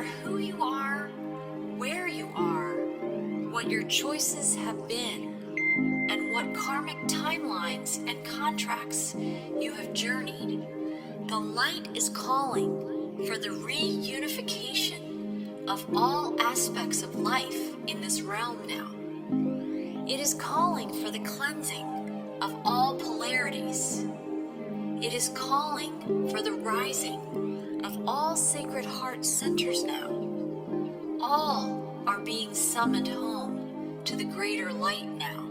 matter who you are, where you are, what your choices have been, and what karmic timelines and contracts you have journeyed, the light is calling for the reunification of all aspects of life in this realm now. It is calling for the cleansing of all polarities. It is calling for the rising of all sacred heart centers now. All are being summoned home to the greater light now.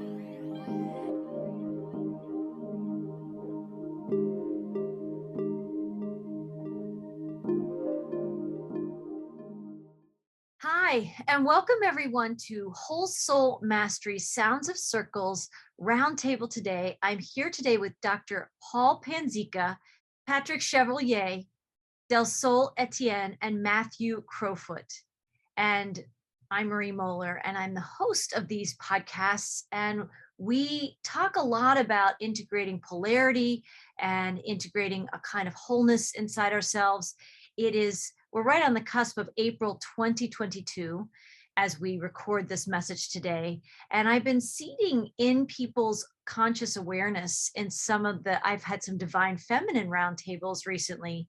Hi, and welcome everyone to Whole Soul Mastery Sounds of Circles Roundtable today. I'm here today with Dr. Paul Panzica, Patrick Chevalier, Del Sol Etienne, and Matthew Crowfoot. And I'm Marie Moeller, and I'm the host of these podcasts. And we talk a lot about integrating polarity and integrating a kind of wholeness inside ourselves. We're right on the cusp of April 2022 as we record this message today. And I've been seeding in people's conscious awareness in I've had some divine feminine roundtables recently.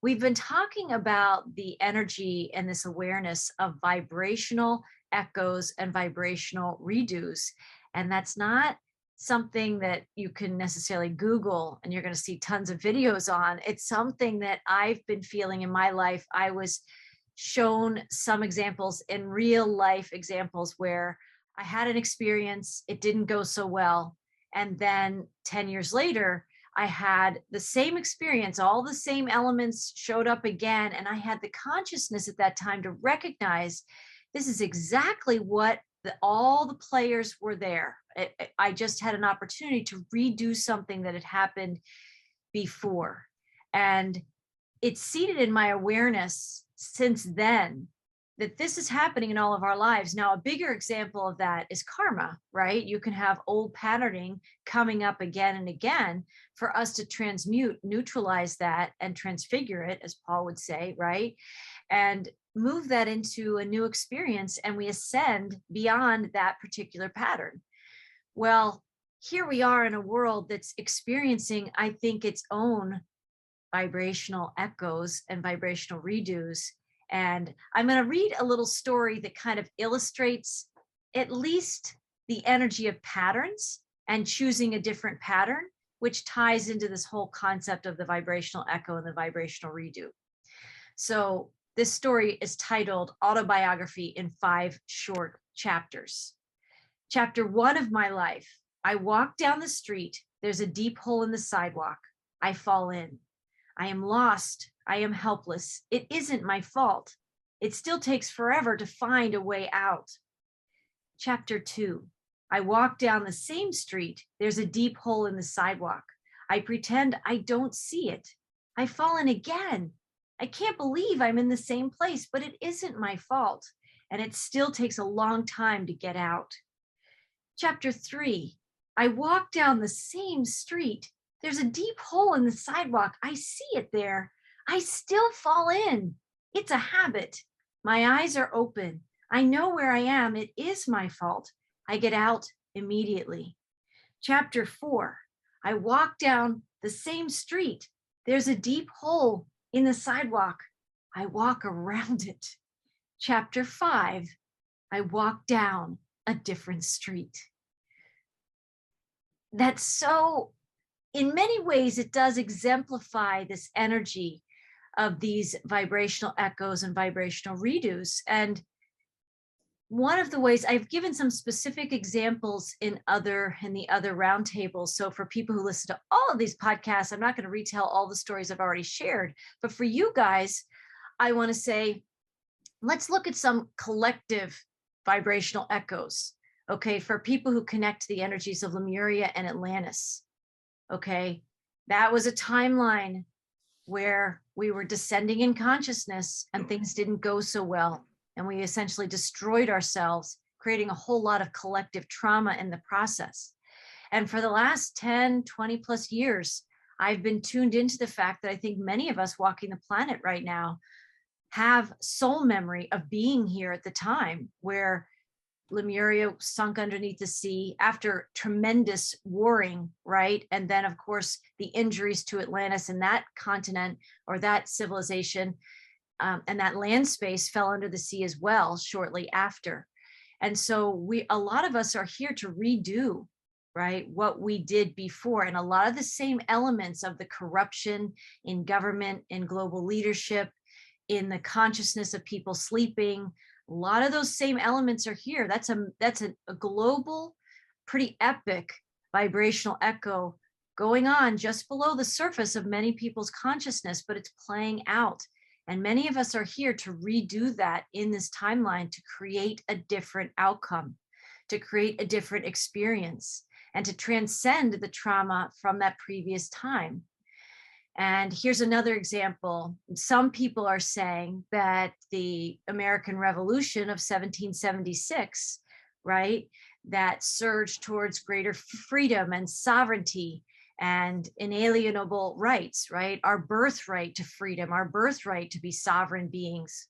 We've been talking about the energy and this awareness of vibrational echoes and vibrational redos. And that's not something that you can necessarily Google and you're going to see tons of videos on. It's something that I've been feeling in my life. I was shown some examples in real life examples where I had an experience, it didn't go so well. And then 10 years later, I had the same experience, all the same elements showed up again. And I had the consciousness at that time to recognize this is exactly what all the players were there. I just had an opportunity to redo something that had happened before. And it's seated in my awareness since then that this is happening in all of our lives. Now, a bigger example of that is karma, right? You can have old patterning coming up again and again for us to transmute, neutralize that, and transfigure it, as Paul would say, right? And move that into a new experience, and we ascend beyond that particular pattern. Well, here we are in a world that's experiencing, I think, its own vibrational echoes and vibrational redos. And I'm going to read a little story that kind of illustrates at least the energy of patterns and choosing a different pattern, which ties into this whole concept of the vibrational echo and the vibrational redo. So this story is titled Autobiography in 5 Short Chapters. Chapter 1 of my life. I walk down the street. There's a deep hole in the sidewalk. I fall in. I am lost. I am helpless. It isn't my fault. It still takes forever to find a way out. Chapter 2. I walk down the same street. There's a deep hole in the sidewalk. I pretend I don't see it. I fall in again. I can't believe I'm in the same place, but it isn't my fault. And it still takes a long time to get out. Chapter 3. I walk down the same street. There's a deep hole in the sidewalk. I see it there. I still fall in. It's a habit. My eyes are open. I know where I am. It is my fault. I get out immediately. Chapter 4. I walk down the same street. There's a deep hole in the sidewalk. I walk around it. Chapter 5. I walk down a different street. That's so, in many ways, it does exemplify this energy of these vibrational echoes and vibrational redos. And one of the ways I've given some specific examples in the other roundtables. So for people who listen to all of these podcasts, I'm not going to retell all the stories I've already shared, but for you guys, I want to say, let's look at some collective vibrational echoes. Okay, for people who connect to the energies of Lemuria and Atlantis. Okay, that was a timeline where we were descending in consciousness and things didn't go so well. And we essentially destroyed ourselves, creating a whole lot of collective trauma in the process. And for the last 10, 20 plus years, I've been tuned into the fact that I think many of us walking the planet right now have soul memory of being here at the time where Lemuria sunk underneath the sea after tremendous warring, right? And then, of course, the injuries to Atlantis and that continent or that civilization and that land space fell under the sea as well shortly after. And so a lot of us are here to redo, right, what we did before. And a lot of the same elements of the corruption in government, in global leadership, in the consciousness of people sleeping, a lot of those same elements are here. That's a global, pretty epic vibrational echo going on just below the surface of many people's consciousness, but it's playing out. And many of us are here to redo that in this timeline to create a different outcome, to create a different experience, and to transcend the trauma from that previous time. And here's another example. Some people are saying that the American Revolution of 1776, right, that surged towards greater freedom and sovereignty and inalienable rights, right, our birthright to freedom, our birthright to be sovereign beings.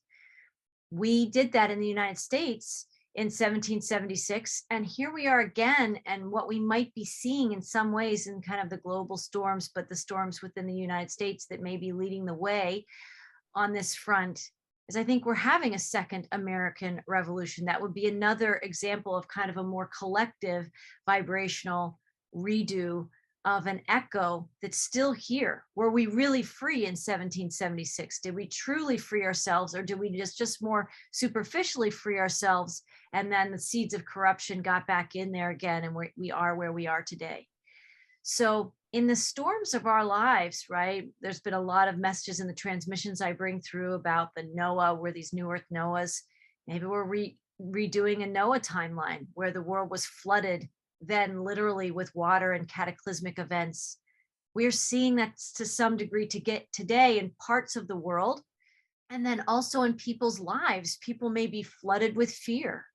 We did that in the United States in 1776. And here we are again. And what we might be seeing in some ways in kind of the global storms, but the storms within the United States that may be leading the way on this front is I think we're having a second American Revolution. That would be another example of kind of a more collective vibrational redo of an echo that's still here. Were we really free in 1776? Did we truly free ourselves, or did we just more superficially free ourselves, and then the seeds of corruption got back in there again, and we are where we are today? So in the storms of our lives, right, there's been a lot of messages in the transmissions I bring through about the Noah, we're these new earth Noahs. Maybe we're redoing a Noah timeline where the world was flooded then literally with water and cataclysmic events. We're seeing that to some degree to get today in parts of the world. And then also in people's lives, people may be flooded with fear,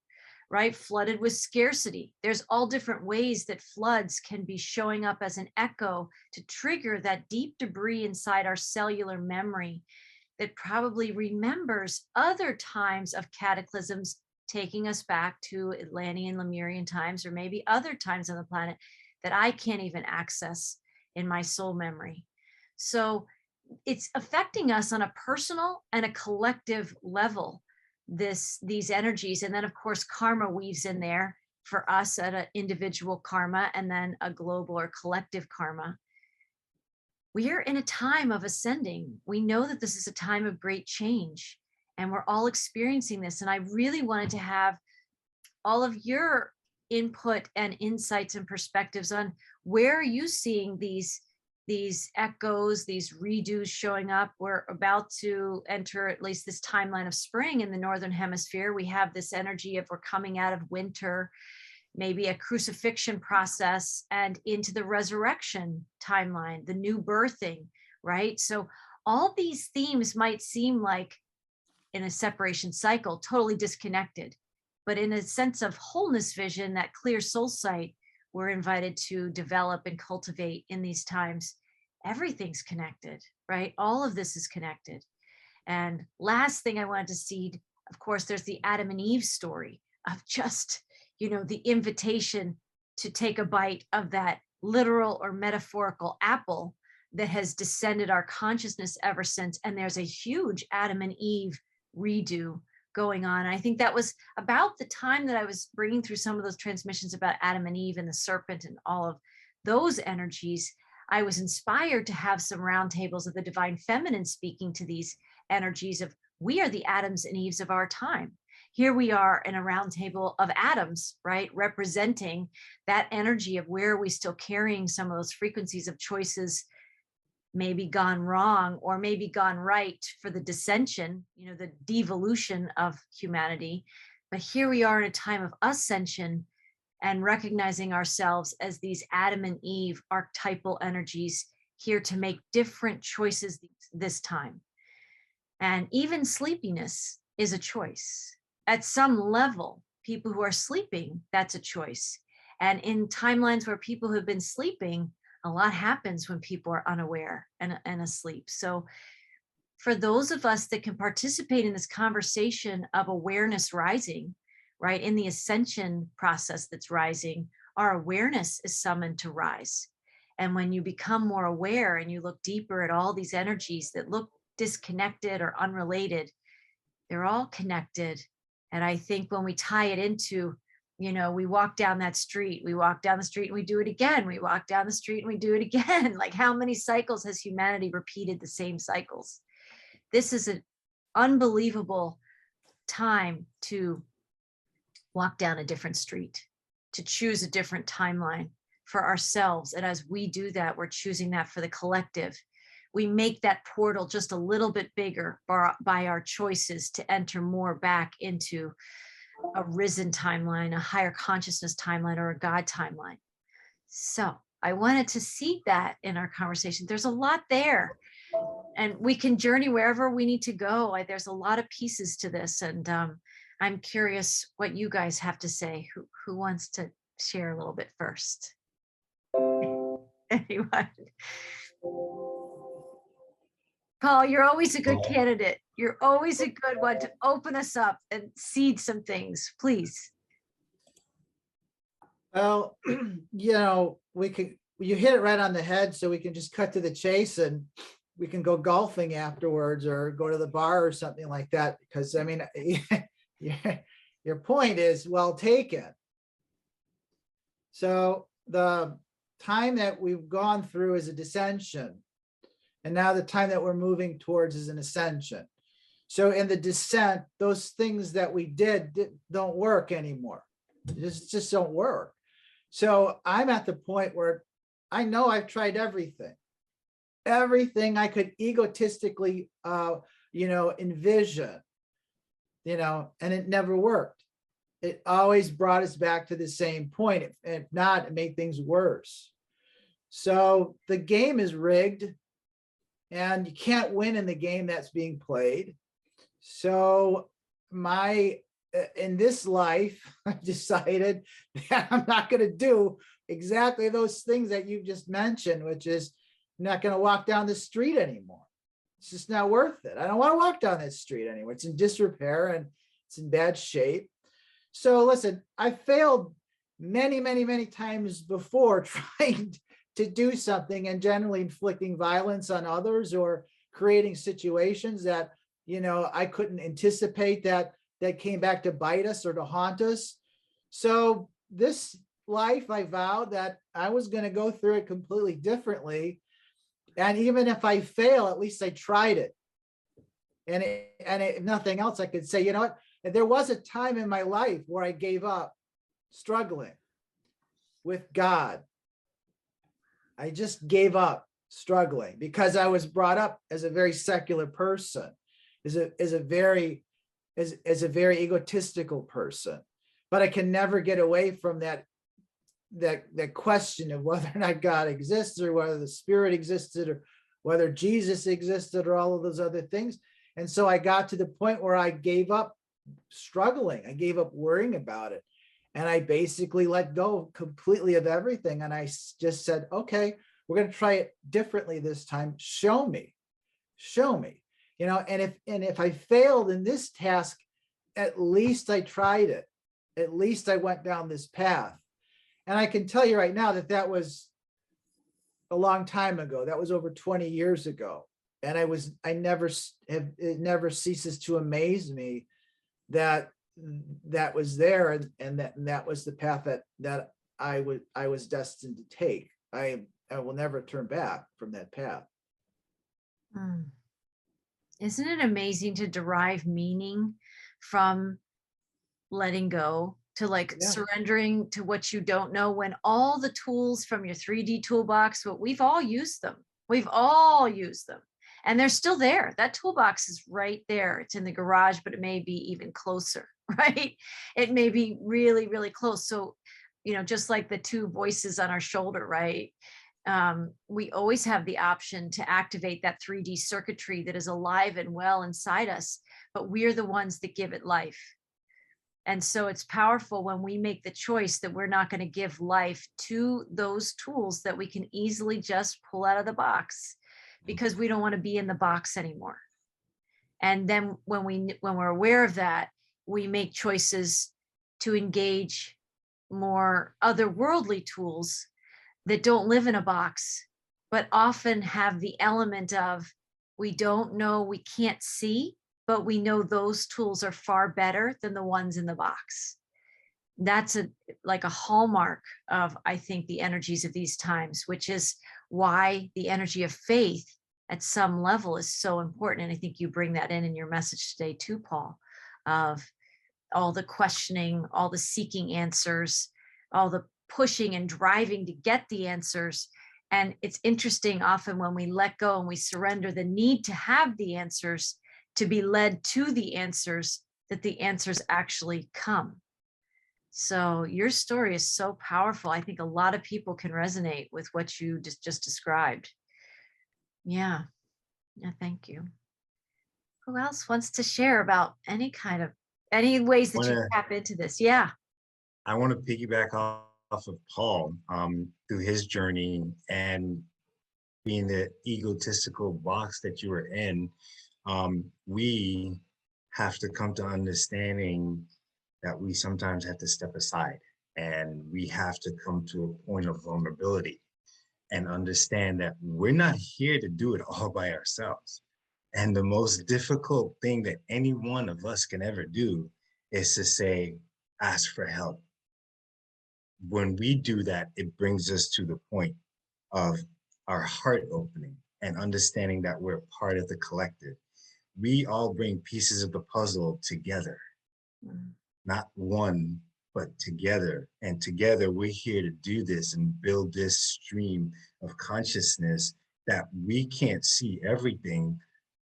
right? Flooded with scarcity. There's all different ways that floods can be showing up as an echo to trigger that deep debris inside our cellular memory that probably remembers other times of cataclysms taking us back to Atlantean, Lemurian times, or maybe other times on the planet that I can't even access in my soul memory. So it's affecting us on a personal and a collective level, these energies. And then of course, karma weaves in there for us at an individual karma and then a global or collective karma. We are in a time of ascending. We know that this is a time of great change. And we're all experiencing this. And I really wanted to have all of your input and insights and perspectives on where are you seeing these echoes, these redos showing up. We're about to enter at least this timeline of spring in the Northern Hemisphere. We have this energy of we're coming out of winter, maybe a crucifixion process, and into the resurrection timeline, the new birthing, right? So all these themes might seem like in a separation cycle, totally disconnected. But in a sense of wholeness vision, that clear soul sight, we're invited to develop and cultivate in these times. Everything's connected, right? All of this is connected. And last thing I wanted to seed, of course, there's the Adam and Eve story of just, the invitation to take a bite of that literal or metaphorical apple that has descended our consciousness ever since. And there's a huge Adam and Eve redo going on. And I think that was about the time that I was bringing through some of those transmissions about Adam and Eve and the serpent and all of those energies. I was inspired to have some roundtables of the divine feminine speaking to these energies of we are the Adams and Eves of our time. Here we are in a roundtable of atoms, right? Representing that energy of where are we still carrying some of those frequencies of choices maybe gone wrong or maybe gone right for the dissension, the devolution of humanity. But here we are in a time of ascension and recognizing ourselves as these Adam and Eve archetypal energies here to make different choices this time. And even sleepiness is a choice. At some level, people who are sleeping, that's a choice. And in timelines where people have been sleeping, a lot happens when people are unaware and asleep. So for those of us that can participate in this conversation of awareness rising, right, in the ascension process that's rising, our awareness is summoned to rise. And when you become more aware and you look deeper at all these energies that look disconnected or unrelated, they're all connected. And I think when we tie it into, we walk down that street, we walk down the street and we do it again. We walk down the street and we do it again. Like, how many cycles has humanity repeated the same cycles? This is an unbelievable time to walk down a different street, to choose a different timeline for ourselves. And as we do that, we're choosing that for the collective. We make that portal just a little bit bigger by our choices to enter more back into a risen timeline, a higher consciousness timeline, or a God timeline. So I wanted to seed that in our conversation. There's a lot there, and we can journey wherever we need to go. There's a lot of pieces to this, and I'm curious what you guys have to say. Who wants to share a little bit first? Anyone? Paul, you're always a good candidate. You're always a good one to open us up and seed some things, please. Well, you hit it right on the head, so we can just cut to the chase and we can go golfing afterwards or go to the bar or something like that. Because I mean, your point is well taken. So the time that we've gone through is a descension. And now the time that we're moving towards is an ascension. So in the descent, those things that we did don't work anymore. Just don't work. So I'm at the point where I know I've tried everything I could egotistically, envision, and it never worked. It always brought us back to the same point. If not, it made things worse. So the game is rigged. And you can't win in the game that's being played. So in this life, I've decided that I'm not going to do exactly those things that you've just mentioned, which is I'm not going to walk down the street anymore. It's just not worth it. I don't want to walk down this street anymore. It's in disrepair and it's in bad shape. So listen, I failed many, many, many times before trying to do something and generally inflicting violence on others or creating situations that, I couldn't anticipate that came back to bite us or to haunt us. So this life, I vowed that I was going to go through it completely differently. And even if I fail, at least I tried it. And if nothing else, I could say, you know what? There was a time in my life where I gave up struggling with God. I just gave up struggling because I was brought up as a very secular person, as a very egotistical person. But I can never get away from that question of whether or not God exists, or whether the Spirit existed, or whether Jesus existed, or all of those other things. And so I got to the point where I gave up struggling. I gave up worrying about it. And I basically let go completely of everything. And I just said, okay, we're going to try it differently this time. Show me. And if I failed in this task, at least I tried it. At least I went down this path. And I can tell you right now that was a long time ago. That was over 20 years ago. And it never ceases to amaze me that was there, and that was the path that I was destined to take. I will never turn back from that path. Isn't it amazing to derive meaning from letting go, to surrendering to what you don't know, when all the tools from your 3D toolbox, we've all used them. And they're still there. That toolbox is right there. It's in the garage, but it may be even closer, right? It may be really, really close. So, just like the two voices on our shoulder, right? We always have the option to activate that 3D circuitry that is alive and well inside us, but we're the ones that give it life. And so it's powerful when we make the choice that we're not going to give life to those tools that we can easily just pull out of the box, because we don't want to be in the box anymore. And then when we're aware of that, we make choices to engage more otherworldly tools that don't live in a box, but often have the element of, we don't know, we can't see, but we know those tools are far better than the ones in the box. That's like a hallmark of, I think, the energies of these times, which is why the energy of faith at some level is so important. And I think you bring that in your message today too, Paul, of all the questioning, all the seeking answers, all the pushing and driving to get the answers. And it's interesting, often when we let go and we surrender the need to have the answers, to be led to the answers, that the answers actually come. So your story is so powerful. I think a lot of people can resonate with what you just described. Yeah. Yeah. Thank you. Who else wants to share about any ways that you tap into this? Yeah. I want to piggyback off of Paul through his journey and being the egotistical box that you were in. We have to come to understanding that we sometimes have to step aside, and we have to come to a point of vulnerability and understand that we're not here to do it all by ourselves. And the most difficult thing that any one of us can ever do is to say, ask for help. When we do that, it brings us to the point of our heart opening and understanding that we're part of the collective. We all bring pieces of the puzzle together, not one, but together. And together we're here to do this and build this stream of consciousness that we can't see everything,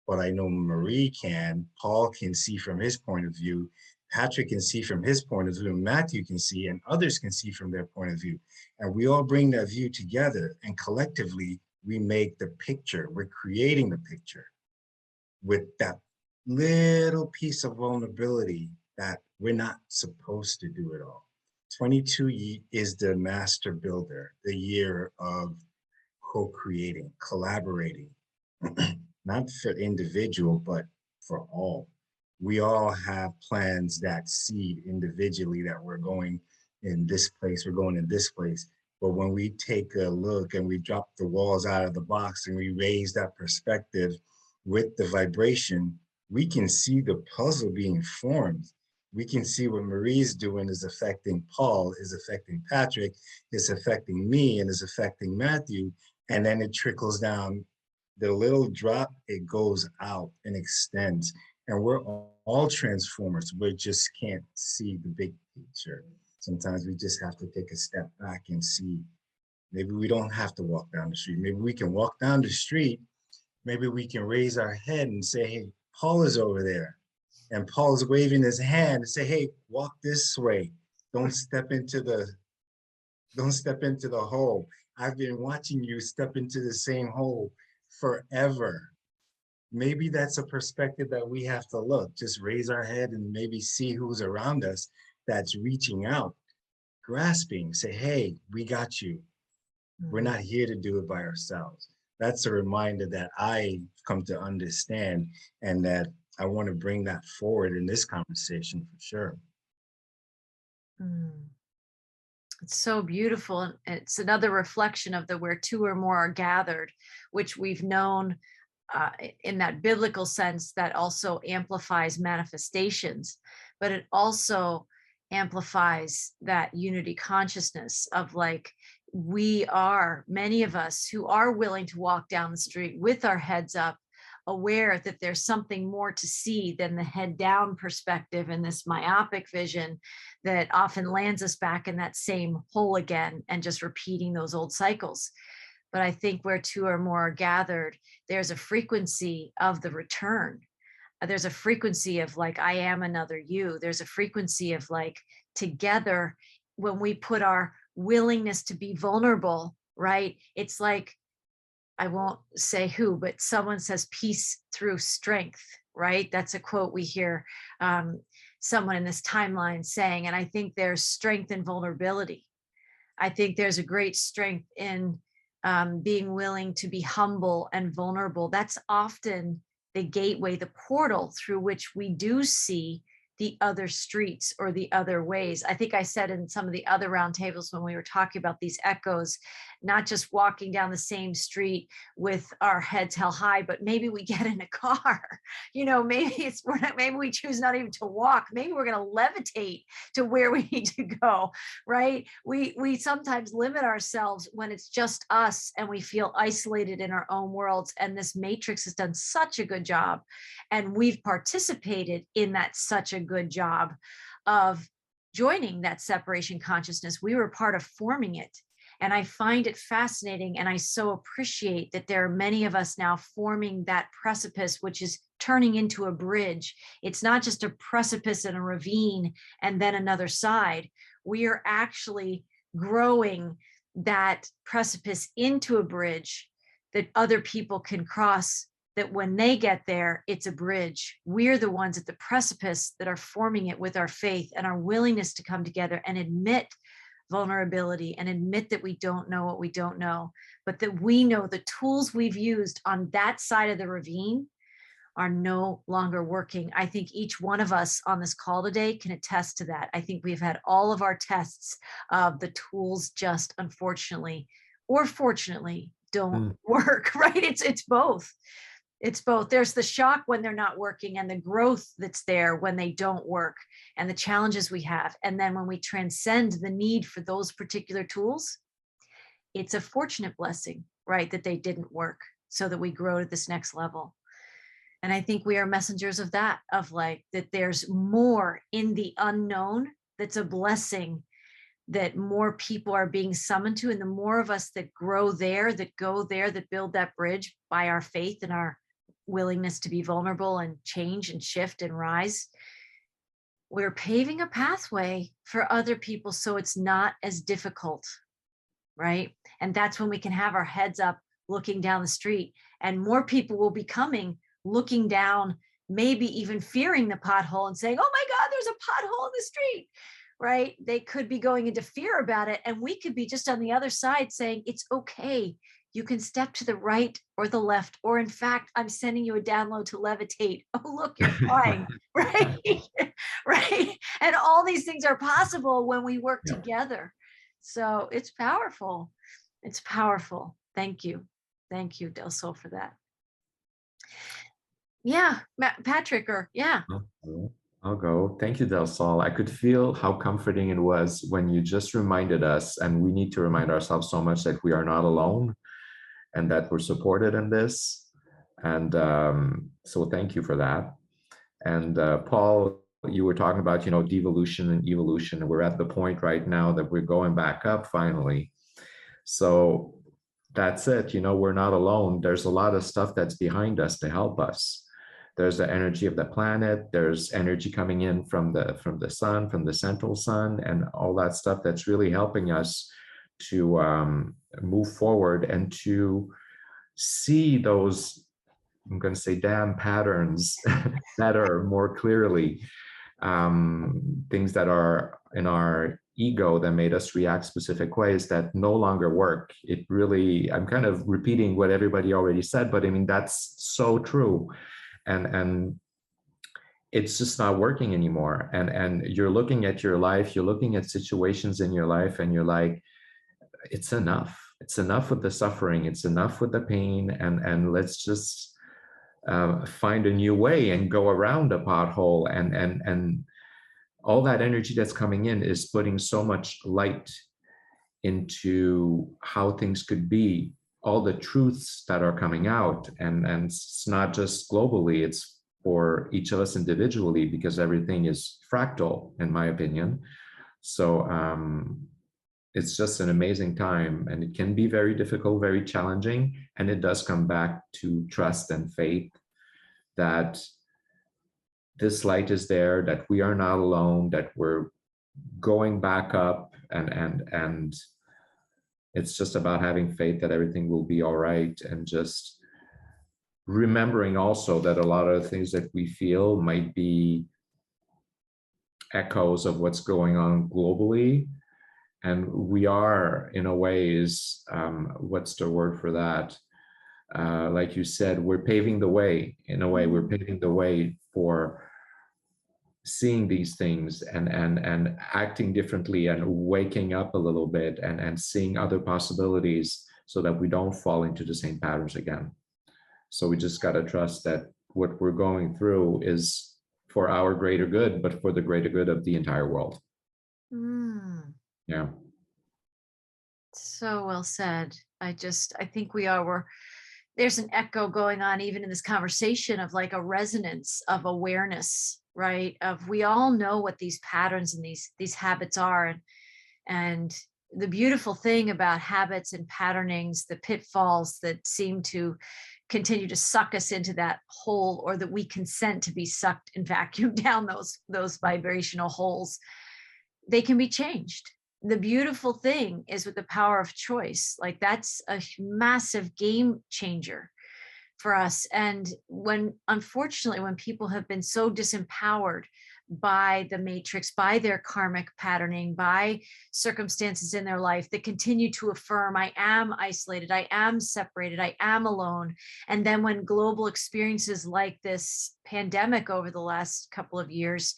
but I know Marie can, Paul can see from his point of view, Patrick can see from his point of view, and Matthew can see, and others can see from their point of view. And we all bring that view together, and collectively we make the picture. We're creating the picture with that little piece of vulnerability that we're not supposed to do it all. 22 is the master builder, the year of co-creating, collaborating, not for individual, but for all. We all have plans that seed individually that we're going in this place, we're going in this place. But when we take a look and we drop the walls out of the box and we raise that perspective with the vibration, we can see the puzzle being formed. We can see what Marie's doing is affecting Paul, is affecting Patrick, is affecting me, and is affecting Matthew. And then it trickles down. The little drop, it goes out and extends. And we're all transformers. We just can't see the big picture. Sometimes we just have to take a step back and see. Maybe we don't have to walk down the street. Maybe we can walk down the street. Maybe we can raise our head and say, hey, Paul is over there. And Paul's waving his hand and say, hey, walk this way. Don't step into the hole. I've been watching you step into the same hole forever. Maybe that's a perspective that we have to look, just raise our head and maybe see who's around us that's reaching out, grasping, say, hey, we got you. We're not here to do it by ourselves. That's a reminder that I've come to understand, and that I want to bring that forward in this conversation for sure. It's so beautiful. And it's another reflection of the where two or more are gathered, which we've known in that biblical sense that also amplifies manifestations, but it also amplifies that unity consciousness of like, we are, many of us who are willing to walk down the street with our heads up, aware that there's something more to see than the head down perspective and this myopic vision that often lands us back in that same hole again and just repeating those old cycles. But I think where two or more are gathered, there's a frequency of the return. There's a frequency of like, I am another you. There's a frequency of like, together, when we put our willingness to be vulnerable, right? It's like, I won't say who, but someone says peace through strength, right? That's a quote we hear someone in this timeline saying. And I think there's strength in vulnerability. I think there's a great strength in being willing to be humble and vulnerable. That's often the gateway, the portal through which we do see the other streets or the other ways. I think I said in some of the other roundtables when we were talking about these echoes, not just walking down the same street with our heads held high, but maybe we get in a car, maybe maybe we choose not even to walk. Maybe we're going to levitate to where we need to go, right? We sometimes limit ourselves when it's just us and we feel isolated in our own worlds. And this matrix has done such a good job. And we've participated in that such a good job of joining that separation consciousness. We were part of forming it. And I find it fascinating. And I so appreciate that there are many of us now forming that precipice, which is turning into a bridge. It's not just a precipice and a ravine and then another side. We are actually growing that precipice into a bridge that other people can cross, that when they get there, it's a bridge. We're the ones at the precipice that are forming it with our faith and our willingness to come together and admit vulnerability and admit that we don't know what we don't know, but that we know the tools we've used on that side of the ravine are no longer working. I think each one of us on this call today can attest to that. I think we've had all of our tests of the tools just unfortunately or fortunately don't work, right? It's both. It's both. There's the shock when they're not working and the growth that's there when they don't work and the challenges we have. And then when we transcend the need for those particular tools, it's a fortunate blessing, right, that they didn't work so that we grow to this next level. And I think we are messengers of that, of like that there's more in the unknown that's a blessing that more people are being summoned to. And the more of us that grow there, that go there, that build that bridge by our faith and our willingness to be vulnerable and change and shift and rise, we're paving a pathway for other people so it's not as difficult, right? And that's when we can have our heads up looking down the street, and more people will be coming looking down, maybe even fearing the pothole and saying, oh my God, there's a pothole in the street, right? They could be going into fear about it, and we could be just on the other side saying, it's okay. You can step to the right or the left, or in fact, I'm sending you a download to levitate. Oh, look, you're flying, right? Right. And all these things are possible when we work together. So it's powerful. It's powerful. Thank you. Thank you, Del Sol, for that. Yeah, Patrick, I'll go. Thank you, Del Sol. I could feel how comforting it was when you just reminded us, and we need to remind ourselves so much that we are not alone and that we're supported in this. And so thank you for that. And Paul, you were talking about, devolution and evolution. And we're at the point right now that we're going back up finally. So that's it. We're not alone. There's a lot of stuff that's behind us to help us. There's the energy of the planet. There's energy coming in from the sun, from the central sun, and all that stuff that's really helping us to move forward and to see those, I'm going to say, damn patterns that are more clearly, things that are in our ego that made us react specific ways that no longer work. It really, I'm kind of repeating what everybody already said, but I mean, that's so true. And it's just not working anymore. And you're looking at your life, you're looking at situations in your life, and you're like, it's enough. It's enough with the suffering. It's enough with the pain. And let's just find a new way and go around a pothole. And all that energy that's coming in is putting so much light into how things could be, all the truths that are coming out. And it's not just globally, it's for each of us individually, because everything is fractal, in my opinion. So it's just an amazing time, and it can be very difficult, very challenging. And it does come back to trust and faith that this light is there, that we are not alone, that we're going back up, and it's just about having faith that everything will be all right, and just remembering also that a lot of the things that we feel might be echoes of what's going on globally. And we are, in a ways, what's the word for that? Like you said, we're paving the way. In a way, we're paving the way for seeing these things and acting differently and waking up a little bit and seeing other possibilities so that we don't fall into the same patterns again. So we just got to trust that what we're going through is for our greater good, but for the greater good of the entire world. Yeah. So well said. I think there's an echo going on even in this conversation of like a resonance of awareness, right? Of we all know what these patterns and these habits are. And the beautiful thing about habits and patternings, the pitfalls that seem to continue to suck us into that hole, or that we consent to be sucked and vacuumed down those vibrational holes, they can be changed. The beautiful thing is with the power of choice, like that's a massive game changer for us. And unfortunately, when people have been so disempowered by the matrix, by their karmic patterning, by circumstances in their life that continue to affirm, I am isolated, I am separated, I am alone. And then when global experiences like this pandemic over the last couple of years,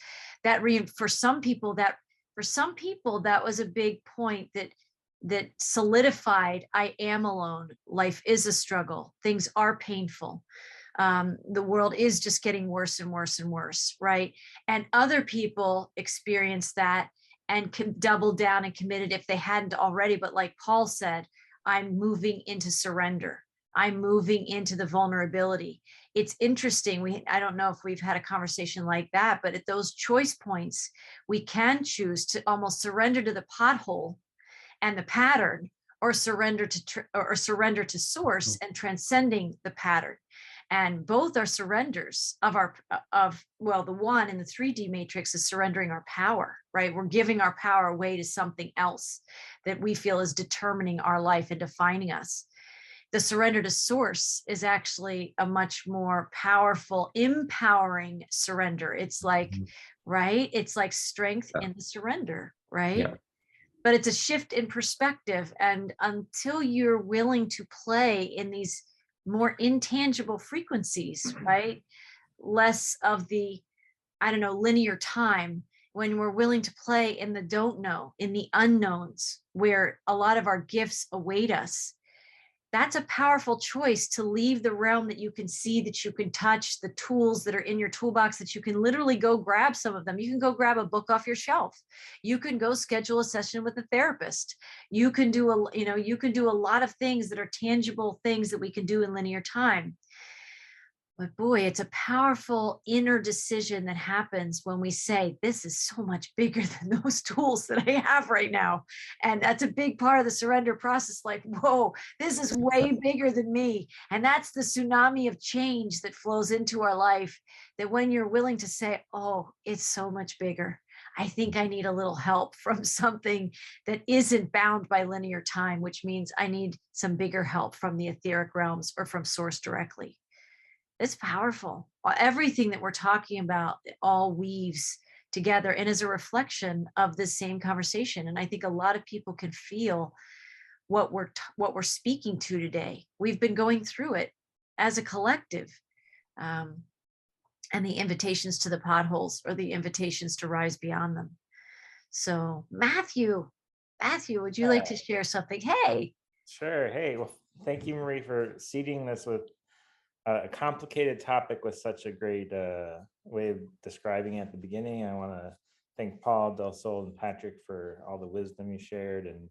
for some people that was a big point that solidified, I am alone. Life is a struggle. Things are painful. The world is just getting worse and worse and worse, right? And other people experience that and can double down and committed if they hadn't already. But like Paul said, I'm moving into surrender. I'm moving into the vulnerability. It's interesting. I don't know if we've had a conversation like that, but at those choice points, we can choose to almost surrender to the pothole and the pattern, or surrender to source and transcending the pattern. And both are surrenders of the one in the 3D matrix is surrendering our power, right? We're giving our power away to something else that we feel is determining our life and defining us. The surrender to source is actually a much more powerful, empowering surrender. It's like, right? It's like strength in the surrender, right? Yeah. But it's a shift in perspective. And until you're willing to play in these more intangible frequencies, right? Less of the, linear time, when we're willing to play in the don't know, in the unknowns, where a lot of our gifts await us. That's a powerful choice to leave the realm that you can see, that you can touch, the tools that are in your toolbox that you can literally go grab some of them. You can go grab a book off your shelf. You can go schedule a session with a therapist. You can do a lot of things that are tangible things that we can do in linear time. But boy, it's a powerful inner decision that happens when we say, this is so much bigger than those tools that I have right now. And that's a big part of the surrender process. Like, whoa, this is way bigger than me. And that's the tsunami of change that flows into our life, that when you're willing to say, oh, it's so much bigger. I think I need a little help from something that isn't bound by linear time, which means I need some bigger help from the etheric realms or from source directly. It's powerful. Everything that we're talking about, it all weaves together and is a reflection of this same conversation. And I think a lot of people can feel what we're speaking to today. We've been going through it as a collective, and the invitations to the potholes, or the invitations to rise beyond them. So Matthew, would you like to share something? Hey. Sure. Hey, well, thank you, Marie, for seeding this with a complicated topic with such a great way of describing it at the beginning. I want to thank Paul, Del Sol, and Patrick for all the wisdom you shared. And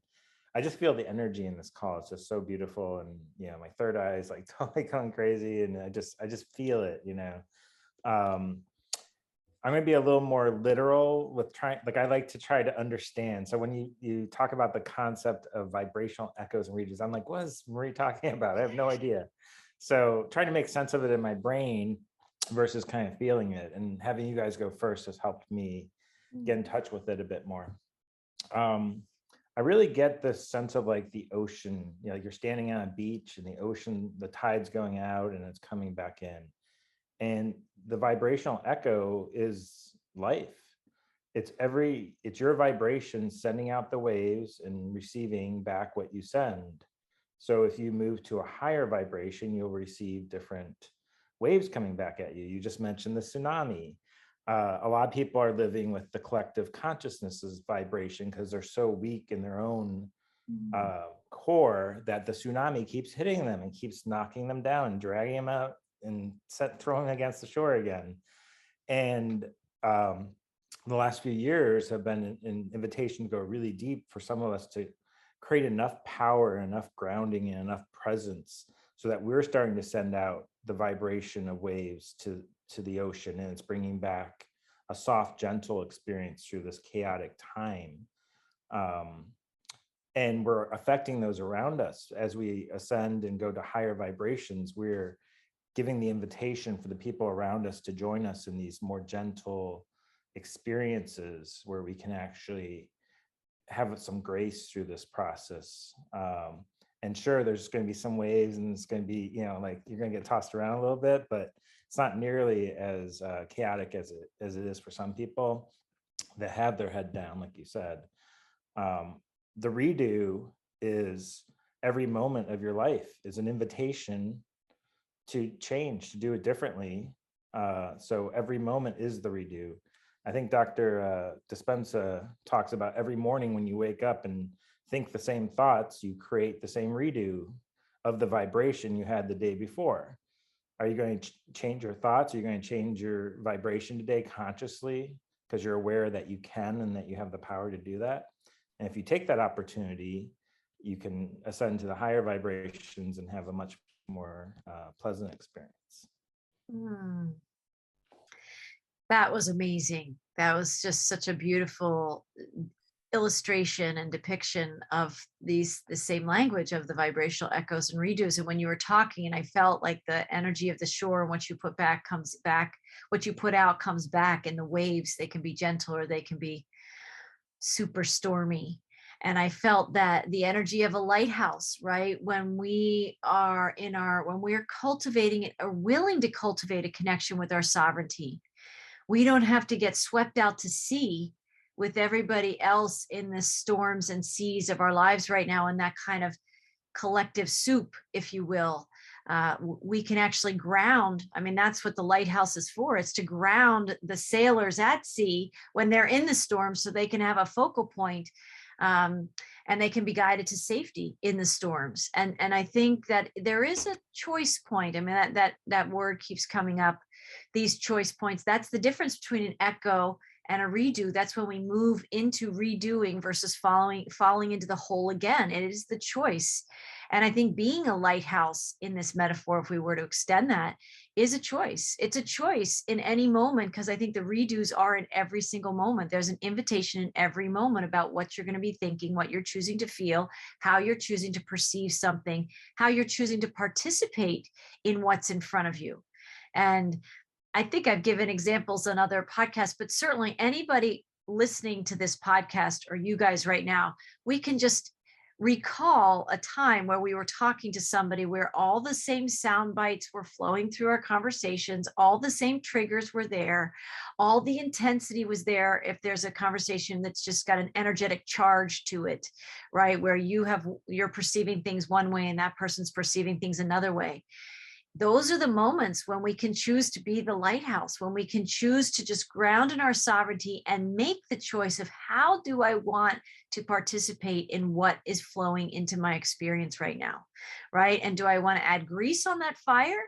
I just feel the energy in this call. It's just so beautiful. And, my third eye is like totally going crazy. And I just feel it, I'm going to be a little more literal with I like to try to understand. So when you talk about the concept of vibrational echoes and regions, I'm like, what is Marie talking about? I have no idea. So trying to make sense of it in my brain versus kind of feeling it, and having you guys go first has helped me get in touch with it a bit more. I really get this sense of like the ocean, you're standing on a beach and the ocean, the tide's going out and it's coming back in. And the vibrational echo is life. It's your vibration sending out the waves and receiving back what you send. So if you move to a higher vibration, you'll receive different waves coming back at you. You just mentioned the tsunami. A lot of people are living with the collective consciousness's vibration because they're so weak in their own core that the tsunami keeps hitting them and keeps knocking them down and dragging them out and throwing them against the shore again. And the last few years have been an invitation to go really deep for some of us to create enough power, enough grounding, and enough presence so that we're starting to send out the vibration of waves to the ocean, and it's bringing back a soft, gentle experience through this chaotic time. And we're affecting those around us as we ascend and go to higher vibrations. We're giving the invitation for the people around us to join us in these more gentle experiences where we can actually have some grace through this process. And sure, there's going to be some waves and it's going to be, like you're going to get tossed around a little bit, but it's not nearly as chaotic as it is for some people that have their head down, like you said. The redo is every moment of your life is an invitation to change, to do it differently. So every moment is the redo. I think Dr. Dispenza talks about every morning when you wake up and think the same thoughts, you create the same redo of the vibration you had the day before. Are you going to change your thoughts? Are you going to change your vibration today consciously because you're aware that you can and that you have the power to do that? And if you take that opportunity, you can ascend to the higher vibrations and have a much more pleasant experience. That was amazing. That was just such a beautiful illustration and depiction of the same language of the vibrational echoes and redos. And when you were talking, and I felt like the energy of the shore, and what you put back comes back, what you put out comes back, and the waves, they can be gentle or they can be super stormy. And I felt that the energy of a lighthouse, right? When we are when we're cultivating it or willing to cultivate a connection with our sovereignty, we don't have to get swept out to sea with everybody else in the storms and seas of our lives right now, in that kind of collective soup, if you will. We can actually ground. I mean, that's what the lighthouse is for. It's to ground the sailors at sea when they're in the storm so they can have a focal point, and they can be guided to safety in the storms. And I think that there is a choice point. I mean, that word keeps coming up, these choice points. That's the difference between an echo and a redo. That's when we move into redoing versus falling into the hole again. It is the choice. And I think being a lighthouse in this metaphor, if we were to extend that, is a choice. It's a choice in any moment, because I think the redos are in every single moment. There's an invitation in every moment about what you're going to be thinking, what you're choosing to feel, how you're choosing to perceive something, how you're choosing to participate in what's in front of you. And I think I've given examples on other podcasts, but certainly anybody listening to this podcast or you guys right now, we can just recall a time where we were talking to somebody where all the same sound bites were flowing through our conversations, all the same triggers were there, all the intensity was there. If there's a conversation that's just got an energetic charge to it, right, where you're perceiving things one way and that person's perceiving things another way. Those are the moments when we can choose to be the lighthouse, when we can choose to just ground in our sovereignty and make the choice of how do I want to participate in what is flowing into my experience right now, right? And do I want to add grease on that fire,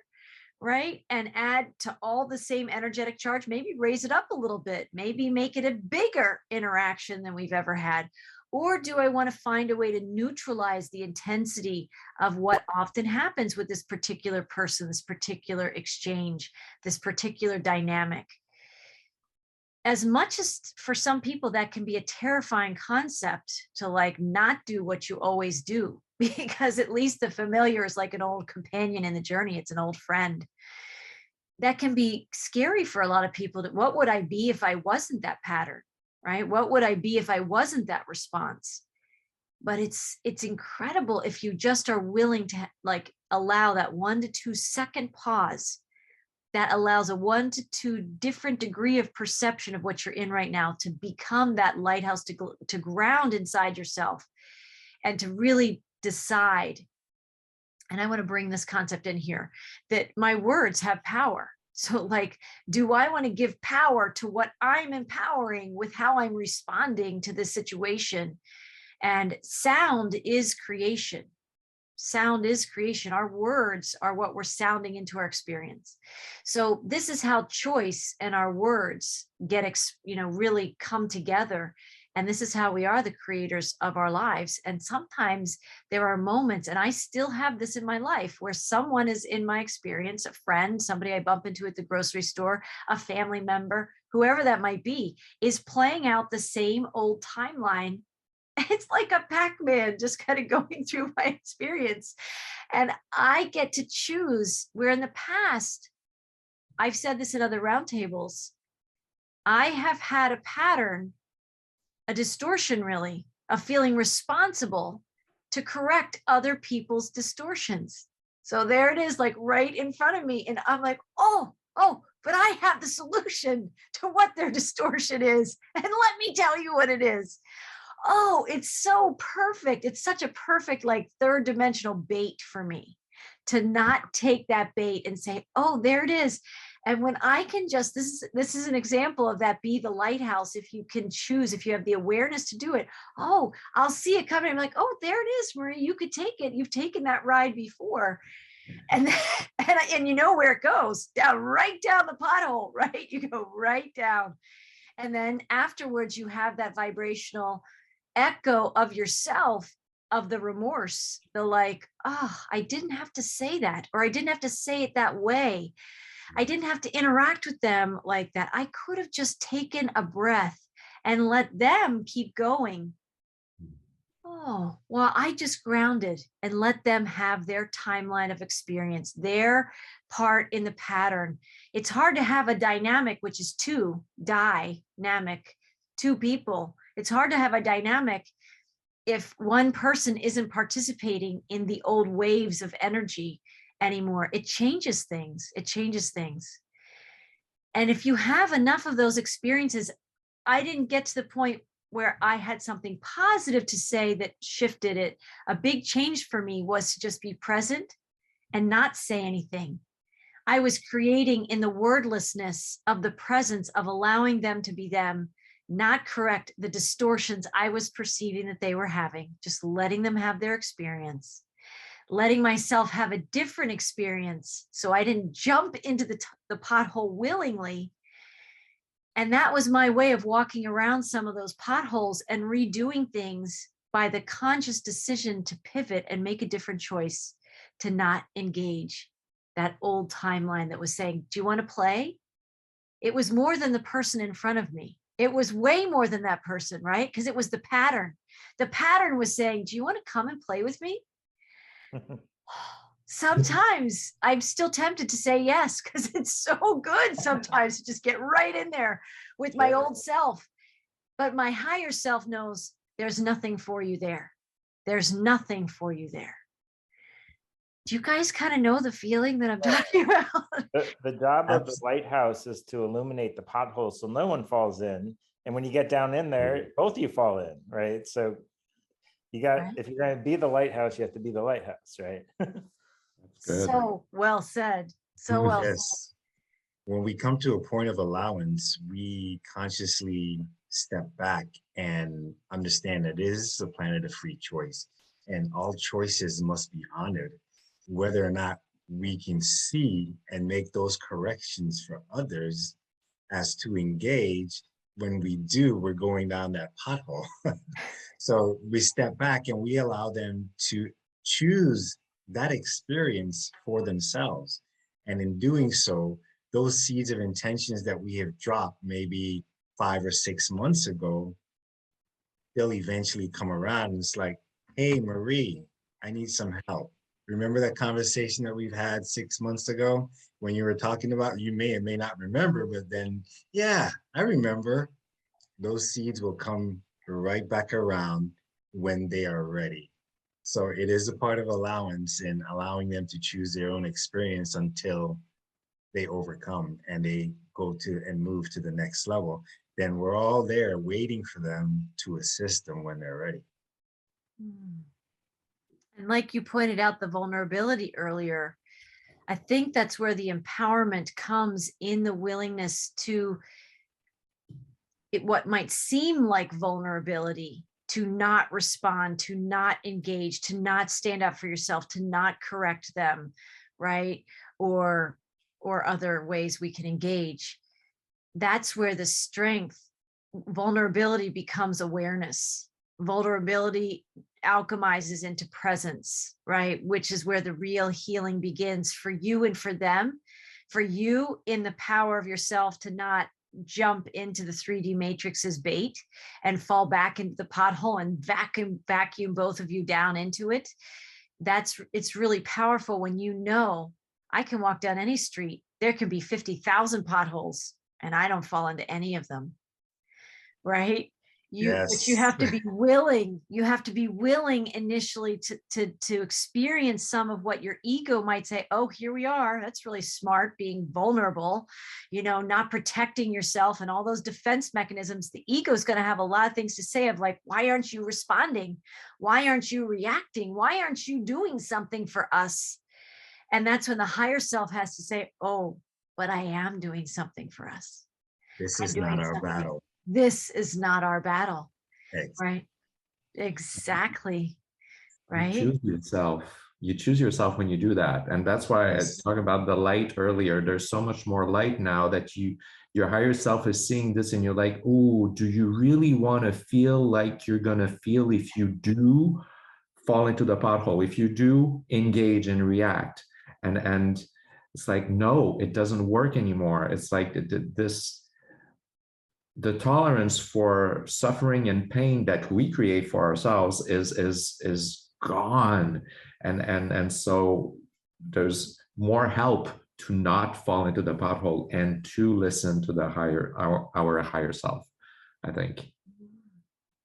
right? And add to all the same energetic charge, maybe raise it up a little bit, maybe make it a bigger interaction than we've ever had? Or do I want to find a way to neutralize the intensity of what often happens with this particular person, this particular exchange, this particular dynamic? As much as for some people that can be a terrifying concept to like not do what you always do, because at least the familiar is like an old companion in the journey. It's an old friend. That can be scary for a lot of people. What would I be if I wasn't that pattern? Right? What would I be if I wasn't that response? But it's incredible if you just are willing to like allow that 1 to 2 second pause that allows a 1 to 2 different degree of perception of what you're in right now, to become that lighthouse, to ground inside yourself and to really decide And I want to bring this concept in here, that my words have power. So like, do I want to give power to what I'm empowering with how I'm responding to this situation? And sound is creation. Sound is creation. Our words are what we're sounding into our experience. So this is how choice and our words get, really come together. And this is how we are the creators of our lives. And sometimes there are moments, and I still have this in my life, where someone is in my experience, a friend, somebody I bump into at the grocery store, a family member, whoever that might be, is playing out the same old timeline. It's like a Pac-Man just kind of going through my experience. And I get to choose, where in the past, I've said this in other roundtables, I have had a pattern, a distortion really, of feeling responsible to correct other people's distortions. So there it is, like right in front of me. And I'm like, oh, but I have the solution to what their distortion is. And let me tell you what it is. Oh, it's so perfect. It's such a perfect, like, third dimensional bait for me to not take that bait and say, oh, there it is. And when I can just, this is an example of that, be the lighthouse. If you can choose, if you have the awareness to do it, oh, I'll see it coming. I'm like, oh, there it is, Marie, you could take it. You've taken that ride before. And and you know where it goes, down, right down the pothole, right? You go right down. And then afterwards, you have that vibrational echo of yourself, of the remorse, the like, oh, I didn't have to say that, or I didn't have to say it that way. I didn't have to interact with them like that. I could have just taken a breath and let them keep going. Oh, well, I just grounded and let them have their timeline of experience, their part in the pattern. It's hard to have a dynamic, which is dynamic, two people. It's hard to have a dynamic if one person isn't participating in the old waves of energy anymore. It changes things. It changes things. And if you have enough of those experiences, I didn't get to the point where I had something positive to say that shifted it. A big change for me was to just be present and not say anything. I was creating in the wordlessness of the presence of allowing them to be them, not correct the distortions I was perceiving that they were having, just letting them have their experience, letting myself have a different experience. So I didn't jump into the pothole willingly. And that was my way of walking around some of those potholes and redoing things by the conscious decision to pivot and make a different choice, to not engage that old timeline that was saying, do you want to play? It was more than the person in front of me. It was way more than that person, right? Because it was the pattern. The pattern was saying, do you want to come and play with me? Sometimes I'm still tempted to say yes, because it's so good sometimes to just get right in there with my old self. But my higher self knows there's nothing for you there. There's nothing for you there. Do you guys kind of know the feeling that I'm talking about? The job of the lighthouse is to illuminate the potholes so no one falls in. And when you get down in there, both of you fall in, right? So you got, Right. if you're going to be the lighthouse, you have to be the lighthouse, right? Good. So well said. So well said. Yes. When we come to a point of allowance, we consciously step back and understand that this is a planet of free choice, and all choices must be honored, whether or not we can see and make those corrections for others as to engage. When we do, we're going down that pothole. So we step back and we allow them to choose that experience for themselves. And in doing so, those seeds of intentions that we have dropped maybe 5 or 6 months ago, they'll eventually come around and it's like, hey, Marie, I need some help. Remember that conversation that we've had 6 months ago when you were talking about, you may or may not remember, but then, yeah, I remember. Those seeds will come right back around when they are ready. So it is a part of allowance and allowing them to choose their own experience until they overcome and they go to and move to the next level. Then we're all there waiting for them to assist them when they're ready. And like you pointed out, the vulnerability earlier, I think that's where the empowerment comes, in the willingness to what might seem like vulnerability, to not respond, to not engage, to not stand up for yourself, to not correct them, right? Or other ways we can engage. That's where the strength, vulnerability becomes awareness. Vulnerability alchemizes into presence, right? Which is where the real healing begins for you and for them. For you, in the power of yourself to not jump into the 3D matrix as bait and fall back into the pothole and vacuum both of you down into it. It's really powerful when you know, I can walk down any street, there can be 50,000 potholes and I don't fall into any of them, right? But you Yes. have to be willing. You have to be willing initially to experience some of what your ego might say. Oh, here we are. That's really smart, being vulnerable, not protecting yourself and all those defense mechanisms. The ego is going to have a lot of things to say of like, why aren't you responding? Why aren't you reacting? Why aren't you doing something for us? And that's when the higher self has to say, oh, but I am doing something for us. This I'm is not doing our something. battle. This is not our battle, Ex- right? Exactly, You right? choose yourself. You choose yourself when you do that. And that's why I Yes. talked about the light earlier. There's so much more light now that your higher self is seeing this and you're like, oh, do you really want to feel like you're going to feel if you do fall into the pothole? If you do engage and react? And it's like, no, it doesn't work anymore. It's like the tolerance for suffering and pain that we create for ourselves is gone, and so there's more help to not fall into the pothole and to listen to the our higher self, I think.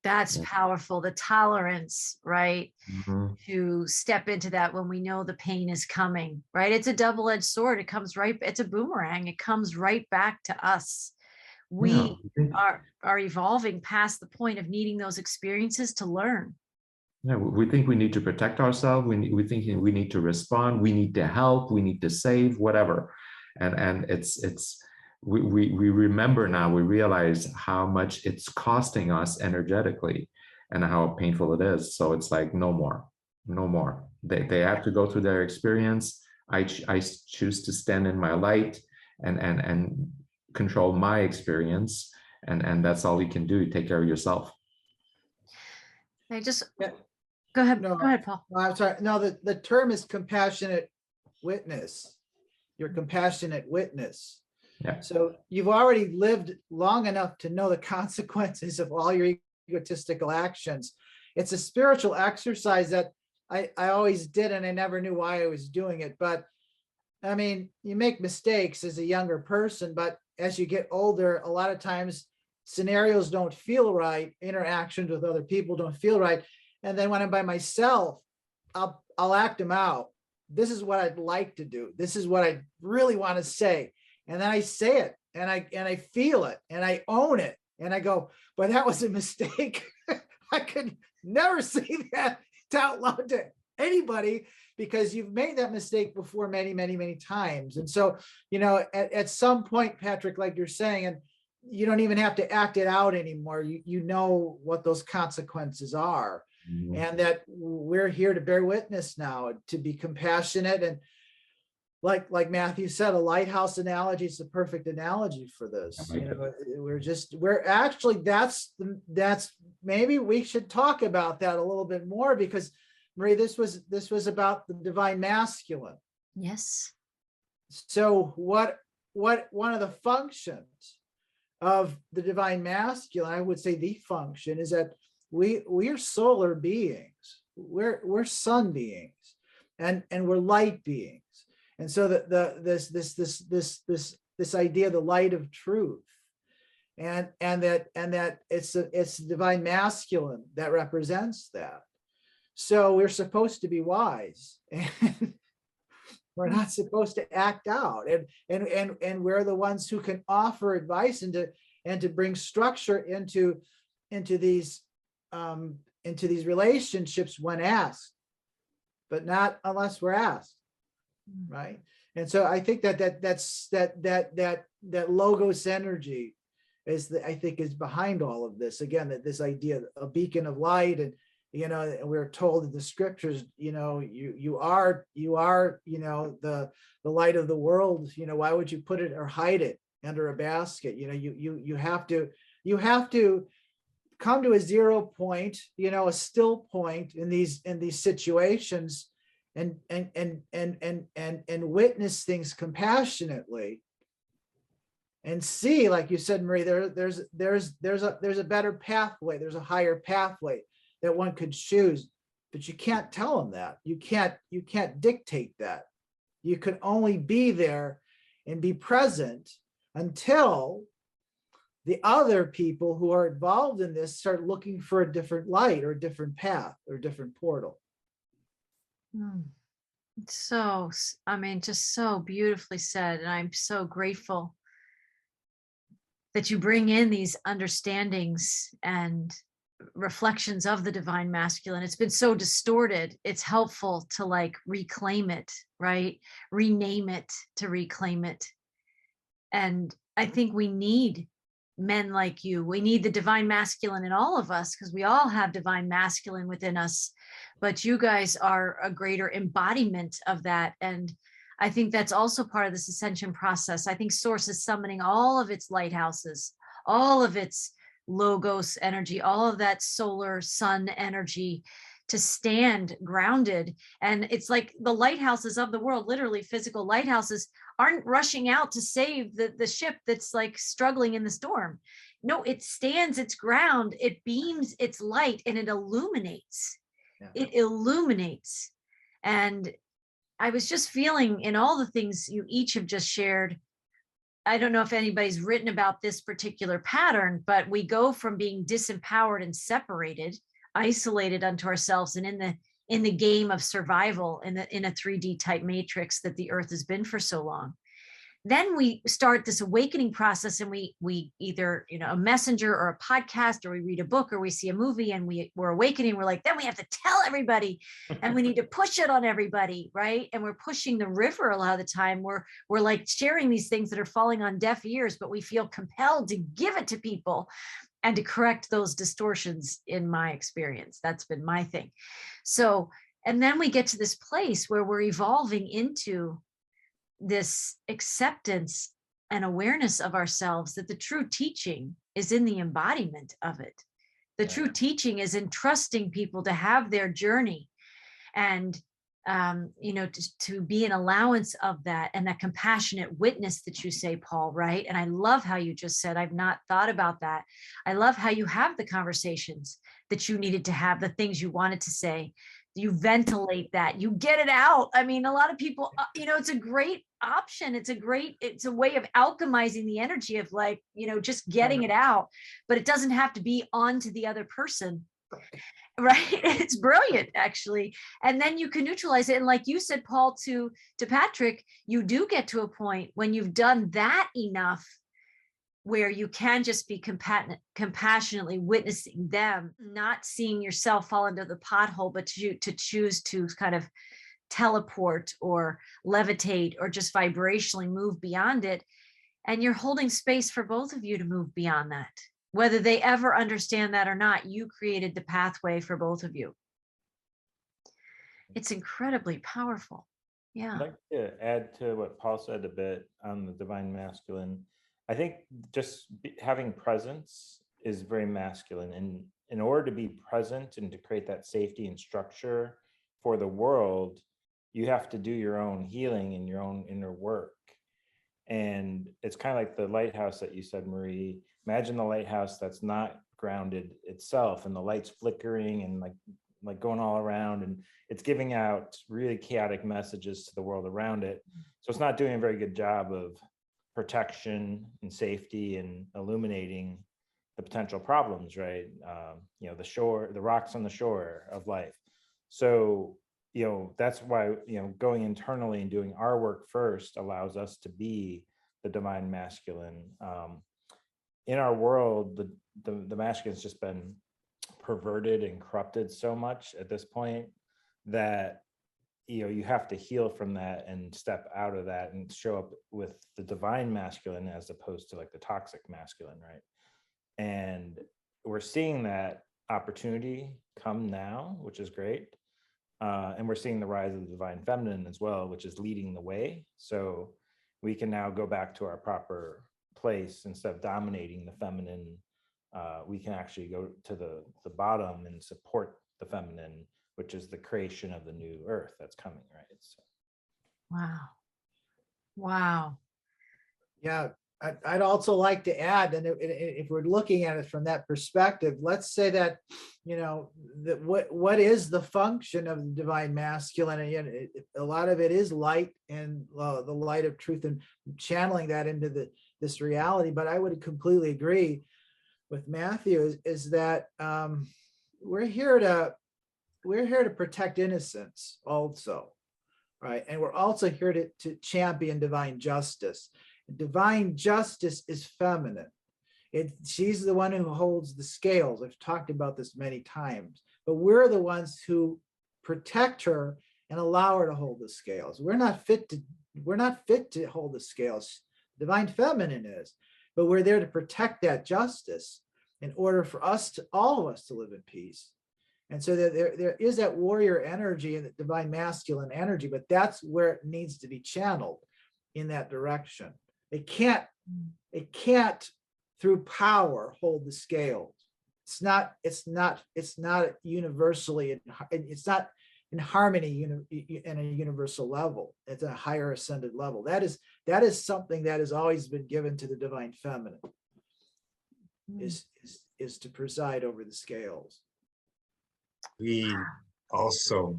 That's powerful. The tolerance, right? Mhm. To step into that when we know the pain is coming, right? It's a double-edged sword. It's a boomerang. It comes right back to us. Yeah. We are evolving past the point of needing those experiences to learn. Yeah, we think we need to protect ourselves. We think we need to respond. We need to help. We need to save, whatever. And we remember now. We realize how much it's costing us energetically, and how painful it is. So it's like no more, no more. They have to go through their experience. I choose to stand in my light and control my experience, and that's all you can do. Take care of yourself. I just Yeah. go ahead. No, Go ahead, Paul. no, I'm sorry. No, the term is compassionate witness. You're compassionate witness. Yeah. So you've already lived long enough to know the consequences of all your egotistical actions. It's a spiritual exercise that I always did, and I never knew why I was doing it. But I mean, you make mistakes as a younger person, but as you get older, a lot of times scenarios don't feel right, interactions with other people don't feel right. And then when I'm by myself, I'll act them out. This is what I'd like to do. This is what I really want to say. And then I say it and I feel it and I own it. And I go, but that was a mistake. I could never say that out loud to anybody, because you've made that mistake before many, many, many times. And so, at some point, Patrick, like you're saying, and you don't even have to act it out anymore. You know what those consequences are. Mhm. And that we're here to bear witness now, to be compassionate. And like Matthew said, a lighthouse analogy is the perfect analogy for this. I like it. We're actually, that's maybe we should talk about that a little bit more, because Marie, this was about the divine masculine. Yes. So what one of the functions of the divine masculine, I would say the function, is that we are solar beings. We're sun beings, and we're light beings. And so this idea, the light of truth, and that it's divine masculine that represents that. So we're supposed to be wise, and we're not supposed to act out, and we're the ones who can offer advice and to bring structure into these relationships when asked. but not unless we're asked, right? And so I think that logos energy is I think is behind all of this. Again, that this idea of a beacon of light, and we're told in the scriptures, you are the light of the world. Why would you put it or hide it under a basket? You have to come to a zero point, a still point in these situations, and witness things compassionately, and see, like you said, Marie, there's a better pathway, there's a higher pathway that one could choose, but you can't tell them that. You can't dictate that. You can only be there and be present until the other people who are involved in this start looking for a different light or a different path or a different portal. So, I mean, just so beautifully said. And I'm so grateful that you bring in these understandings and reflections of the divine masculine. It's been so distorted. It's helpful to like reclaim it, right? Rename it, to reclaim it. And I think we need men like you. We need the divine masculine in all of us, because we all have divine masculine within us, but you guys are a greater embodiment of that. And I think that's also part of this ascension process. I think Source is summoning all of its lighthouses, all of its logos energy, all of that solar sun energy, to stand grounded. And it's like the lighthouses of the world, literally physical lighthouses, aren't rushing out to save the ship that's like struggling in the storm. No, it stands its ground, it beams its light, and it illuminates. Yeah. It illuminates. And I was just feeling in all the things you each have just shared, I don't know if anybody's written about this particular pattern, but we go from being disempowered and separated, isolated unto ourselves, and in the game of survival in a 3D type matrix that the earth has been for so long. Then we start this awakening process, and we either, a messenger or a podcast, or we read a book, or we see a movie, and we're awakening. We're like, then we have to tell everybody, and we need to push it on everybody, right? And we're pushing the river a lot of the time. We're like sharing these things that are falling on deaf ears, but we feel compelled to give it to people and to correct those distortions. In my experience, that's been my thing. So, and then we get to this place where we're evolving into this acceptance and awareness of ourselves, that the true teaching is in the embodiment of it. The true teaching is in trusting people to have their journey, and to be an allowance of that, and that compassionate witness that you say, Paul, right? And I love how you just said, I've not thought about that. I love how you have the conversations that you needed to have, the things you wanted to say. You ventilate that, you get it out. I mean, a lot of people, it's a great option. It's a way of alchemizing the energy of like, just getting it out, but it doesn't have to be onto the other person. Right. It's brilliant, actually. And then you can neutralize it. And like you said, Paul, to Patrick, you do get to a point when you've done that enough where you can just be compassionately witnessing them, not seeing yourself fall into the pothole, but to choose to kind of teleport or levitate or just vibrationally move beyond it. And you're holding space for both of you to move beyond that. Whether they ever understand that or not, you created the pathway for both of you. It's incredibly powerful. Yeah. I'd like to add to what Paul said a bit on the divine masculine. I think just having presence is very masculine. And in order to be present and to create that safety and structure for the world, you have to do your own healing and your own inner work. And it's kind of like the lighthouse that you said, Marie. Imagine the lighthouse that's not grounded itself, and the light's flickering and like going all around, and it's giving out really chaotic messages to the world around it. So it's not doing a very good job of protection and safety and illuminating the potential problems, right? The shore, the rocks on the shore of life. So, that's why, going internally and doing our work first allows us to be the divine masculine. In our world, the masculine's just been perverted and corrupted so much at this point that you have to heal from that and step out of that and show up with the divine masculine as opposed to like the toxic masculine, right? And we're seeing that opportunity come now, which is great. And we're seeing the rise of the divine feminine as well, which is leading the way. So we can now go back to our proper place. Instead of dominating the feminine, we can actually go to the bottom and support the feminine, which is the creation of the new earth that's coming, right? So. Wow. Wow. Yeah, I'd also like to add, and if we're looking at it from that perspective, let's say that, that what is the function of the divine masculine? And a lot of it is light and the light of truth and channeling that into this reality. But I would completely agree with Matthew is that we're here to protect innocence also, right? And we're also here to champion divine justice. Divine justice is feminine. She's the one who holds the scales. I've talked about this many times, but we're the ones who protect her and allow her to hold the scales. We're not fit to hold the scales. Divine feminine is, but we're there to protect that justice in order for all of us to live in peace. And so there is that warrior energy and the divine masculine energy, but that's where it needs to be channeled in that direction. It can't through power hold the scales. It's not universally, it's not in harmony in a universal level. It's a higher ascended level. That is something that has always been given to the divine feminine, is to preside over the scales. We also,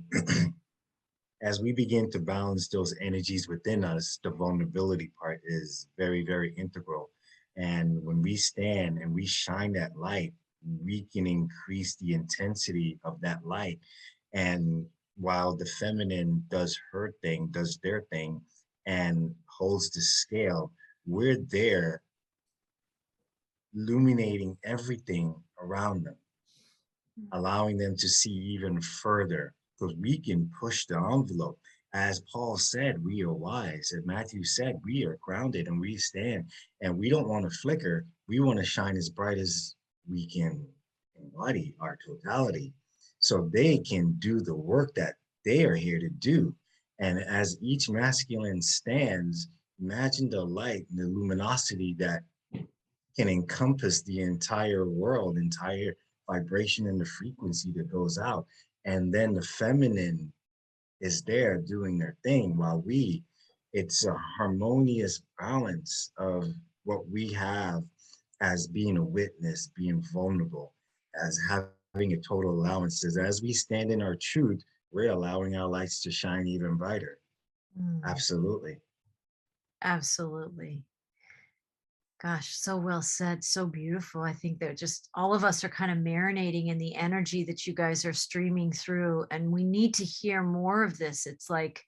as we begin to balance those energies within us, the vulnerability part is very, very integral. And when we stand and we shine that light, we can increase the intensity of that light. And while the feminine does her thing, does their thing, and holds the scale, we're there illuminating everything around them, allowing them to see even further, because we can push the envelope. As Paul said, we are wise. As Matthew said, we are grounded and we stand, and we don't want to flicker. We want to shine as bright as we can embody our totality, so they can do the work that they are here to do. And as each masculine stands, imagine the light and the luminosity that can encompass the entire world, entire vibration and the frequency that goes out. And then the feminine is there doing their thing while it's a harmonious balance of what we have as being a witness, being vulnerable, as having a total allowance. As we stand in our truth, we're allowing our lights to shine even brighter. Absolutely. Absolutely. Gosh, so well said, so beautiful. I think that just all of us are kind of marinating in the energy that you guys are streaming through, and we need to hear more of this. It's like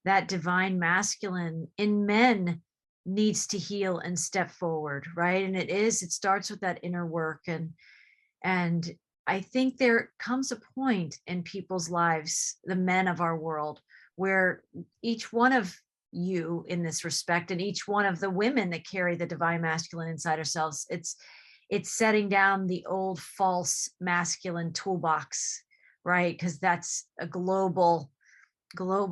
that divine masculine in men needs to heal and step forward, right? And it starts with that inner work. And I think there comes a point in people's lives, the men of our world, where each one of you in this respect, and each one of the women that carry the divine masculine inside ourselves, it's setting down the old false masculine toolbox, right? Because that's a global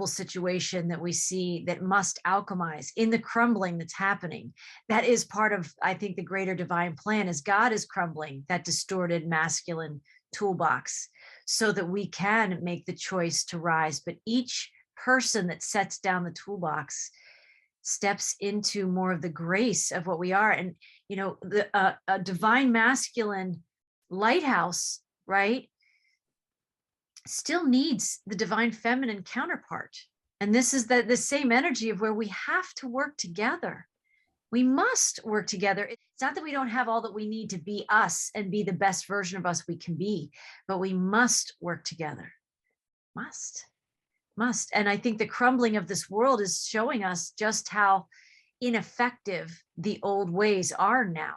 situation that we see that must alchemize in the crumbling that's happening. That is part of, I think, the greater divine plan, is God is crumbling that distorted masculine toolbox so that we can make the choice to rise. But each person that sets down the toolbox steps into more of the grace of what we are. And a divine masculine lighthouse, right, still needs the divine feminine counterpart. And this is the same energy of where we have to work together. We must work together. It's not that we don't have all that we need to be us and be the best version of us we can be, but we must work together. Must. And I think the crumbling of this world is showing us just how ineffective the old ways are now.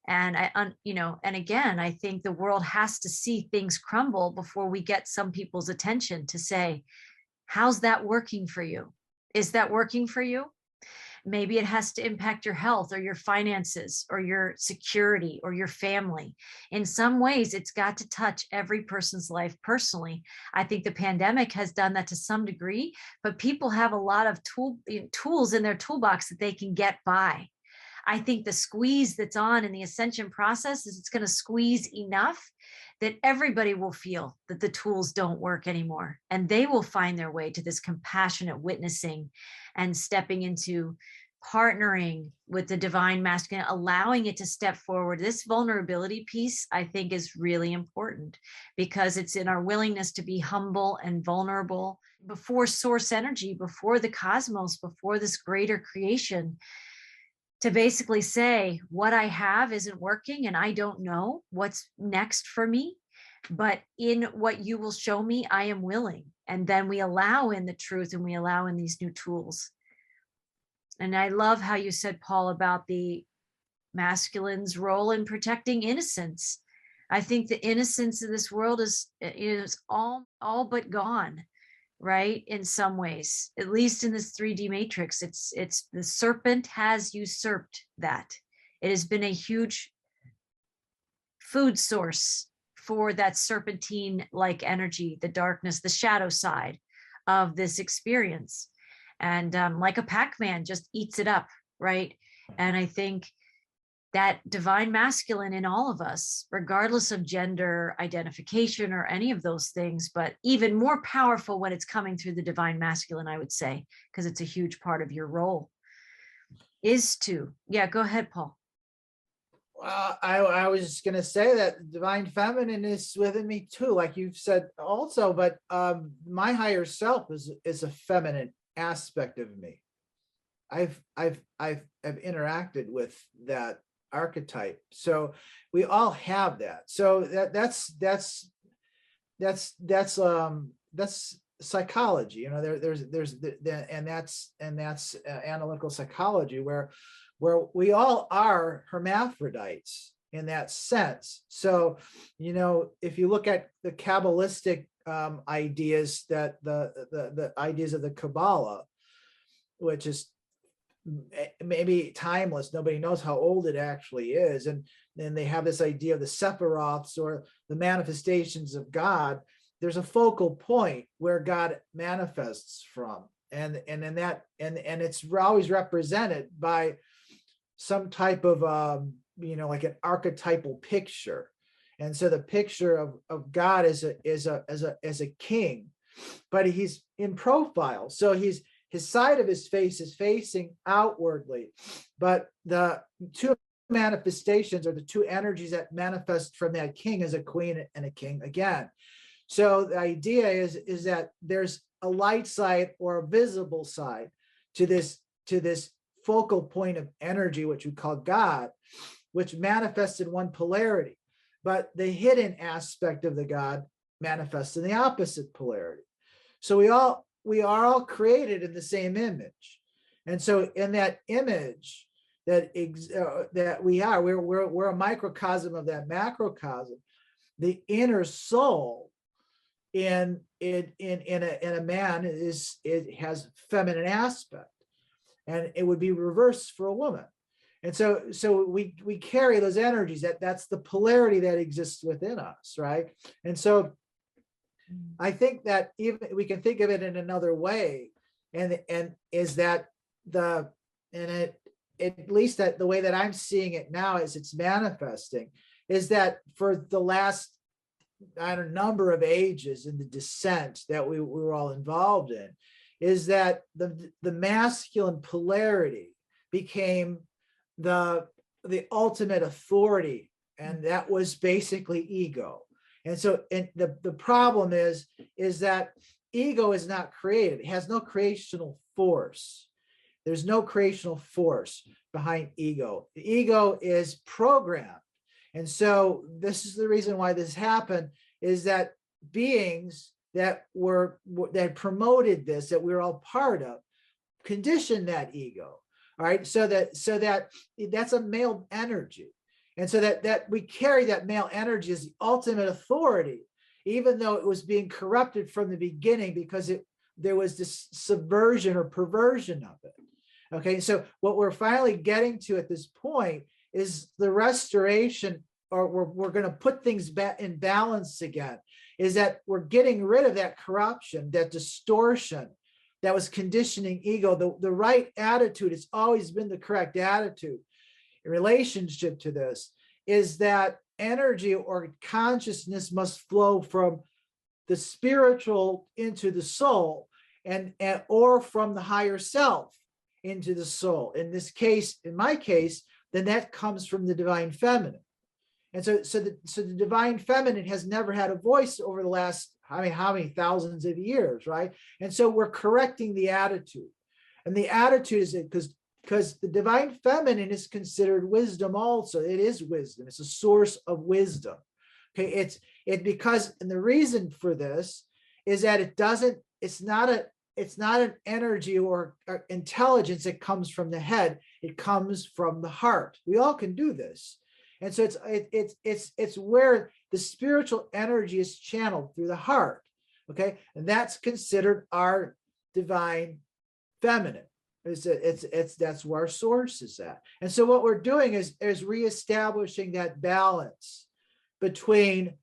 And and again, I think the world has to see things crumble before we get some people's attention to say, How's that working for you? Is that working for you? Maybe it has to impact your health or your finances or your security or your family. In some ways, it's got to touch every person's life personally. I think the pandemic has done that to some degree, but people have a lot of tools in their toolbox that they can get by. I think the squeeze that's on in the ascension process is it's going to squeeze enough that everybody will feel that the tools don't work anymore, and they will find their way to this compassionate witnessing and stepping into partnering with the divine masculine, allowing it to step forward. This vulnerability piece, I think, is really important because it's in our willingness to be humble and vulnerable before source energy, before the cosmos, before this greater creation, to basically say what I have isn't working and I don't know what's next for me, but in what you will show me, I am willing. And then we allow in the truth and we allow in these new tools. And I love how you said, Paul, about the masculine's role in protecting innocence. I think the innocence of this world is all but gone, right? In some ways, at least in this 3D matrix, it's the serpent has usurped that. It has been a huge food source for that serpentine-like energy, the darkness, the shadow side of this experience. And like a Pac-Man just eats it up, right? And I think that divine masculine in all of us, regardless of gender identification or any of those things, but even more powerful when it's coming through the divine masculine, I would say, because it's a huge part of your role, is to, yeah, go ahead, Paul. Well, I was just going to say that divine feminine is within me too, like you've said also, but my higher self is a feminine aspect of me. I've interacted with that archetype, so we all have that. So that's psychology, you know. There's and that's analytical psychology where we all are hermaphrodites in that sense. So, you know, if you look at the Kabbalistic ideas, that the ideas of the Kabbalah, which is maybe timeless, nobody knows how old it actually is, and then they have this idea of the Sephiroths, or the manifestations of God. There's a focal point where God manifests from, and it's always represented by some type of you know, like an archetypal picture. And so the picture of God as a king, but he's in profile, so his side of his face is facing outwardly, but the two manifestations, or the two energies that manifest from that king, is a queen and a king again. So the idea is that there's a light side or a visible side to this focal point of energy, which we call God, which manifests in one polarity, but the hidden aspect of the God manifests in the opposite polarity. So we are all created in the same image, and so in that image that we're a microcosm of that macrocosm. The inner soul in a man has feminine aspect, and it would be reversed for a woman. And so we carry those energies. That's the polarity that exists within us, right? And so I think that even we can think of it in another way, and is that at least that the way that I'm seeing it now as it's manifesting is that for the last number of ages in the descent that we were all involved in, is that the masculine polarity became the ultimate authority, and that was basically ego. And so the problem is that ego is not created. It has no creational force. There's no creational force behind ego. The ego is programmed. And so this is the reason why this happened, is that beings that promoted this, that we were all part of, conditioned that ego. All right. So that's a male energy. And so that we carry that male energy as the ultimate authority, even though it was being corrupted from the beginning, because there was this subversion or perversion of it. Okay, so what we're finally getting to at this point is the restoration, or we're going to put things back in balance again, is that we're getting rid of that corruption, that distortion that was conditioning ego. The right attitude has always been the correct attitude in relationship to this, is that energy or consciousness must flow from the spiritual into the soul, and or from the higher self into the soul. In this case, in my case, then that comes from the divine feminine. And so the divine feminine has never had a voice over the last, how many thousands of years, right? And so we're correcting the attitude. And the attitude is because the divine feminine is considered wisdom also. It is wisdom. It's a source of wisdom. Okay, and the reason for this is that it's not an energy or intelligence that comes from the head. It comes from the heart. We all can do this. And so it's where the spiritual energy is channeled through the heart. Okay, and that's considered our divine feminine. That's where our source is at. And so what we're doing is reestablishing that balance between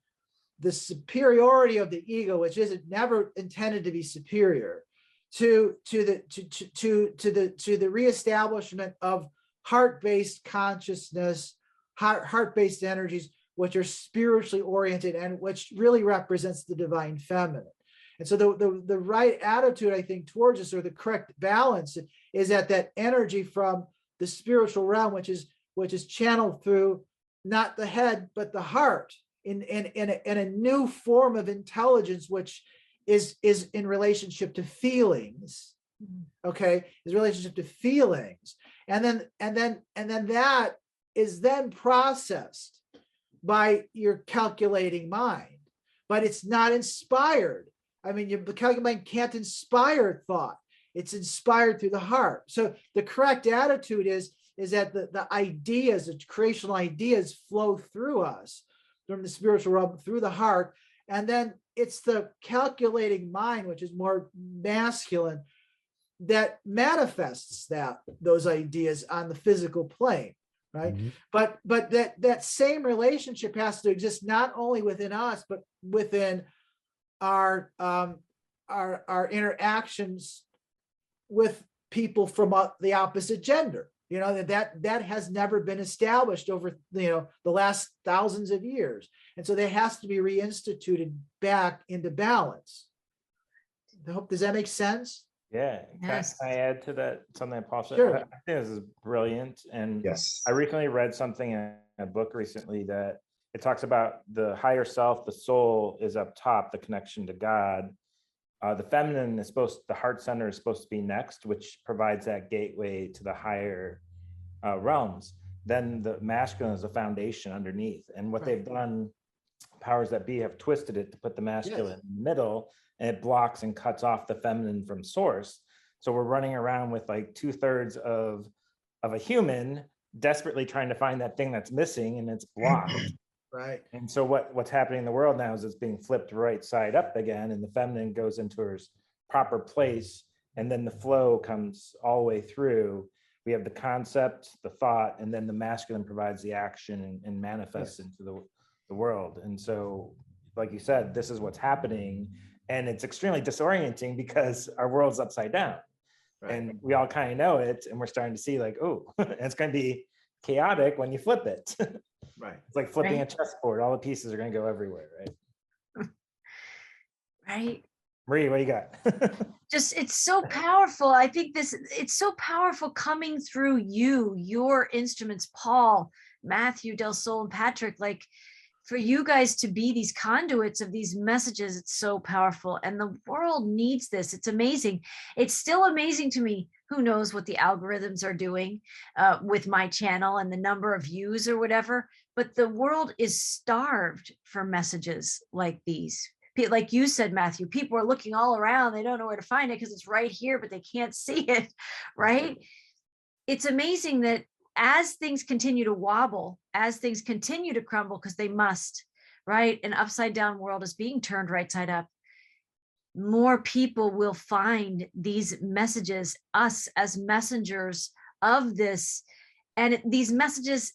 the superiority of the ego, which isn't never intended to be superior, to the reestablishment of heart-based consciousness, heart-based energies, which are spiritually oriented and which really represents the divine feminine. And so the right attitude, I think, towards this, or the correct balance, is that energy from the spiritual realm, which is channeled through not the head but the heart, in a new form of intelligence, which is in relationship to feelings. Okay, is relationship to feelings, and then that is then processed by your calculating mind, but it's not inspired. I mean, your calculating mind can't inspire thought. It's inspired through the heart. So the correct attitude is that the ideas, the creational ideas, flow through us from the spiritual realm through the heart, and then it's the calculating mind, which is more masculine, that manifests those ideas on the physical plane, right? Mm-hmm. But that same relationship has to exist not only within us, but within our interactions with people from the opposite gender. You know, that has never been established over, the last thousands of years. And so that has to be reinstituted back into balance. Does that make sense? Yeah. Yes. Can I add to that something that Paul said? Sure. I think this is brilliant. And Yes. I recently read something in a book recently that it talks about the higher self, the soul is up top, the connection to God. The feminine is the heart center is supposed to be next, which provides that gateway to the higher realms. Then the masculine is the foundation underneath. And what they've done, powers that be have twisted it to put the masculine in the middle, and it blocks and cuts off the feminine from source. So we're running around with like 2/3 of a human desperately trying to find that thing that's missing, and it's blocked. Right. And so what's happening in the world now is it's being flipped right side up again, and the feminine goes into her proper place, and then the flow comes all the way through. We have the concept, the thought, and then the masculine provides the action and manifests into the world. And so, like you said, this is what's happening, and it's extremely disorienting because our world's upside down. Right. And we all kind of know it, and we're starting to see like, oh, it's going to be chaotic when you flip it. Right. It's like flipping a chessboard. All the pieces are going to go everywhere, right? Right. Marie, what do you got? Just, it's so powerful. I think it's so powerful coming through your instruments, Paul, Matthew, Del Sol, and Patrick, like for you guys to be these conduits of these messages. It's so powerful. And the world needs this. It's amazing. It's still amazing to me. Who knows what the algorithms are doing with my channel and the number of views or whatever, but the world is starved for messages like these. Like you said, Matthew, people are looking all around. They don't know where to find it because it's right here, but they can't see it, right? It's amazing that as things continue to wobble, as things continue to crumble, because they must, right? An upside down world is being turned right side up. more people will find these messages, us as messengers of this. And these messages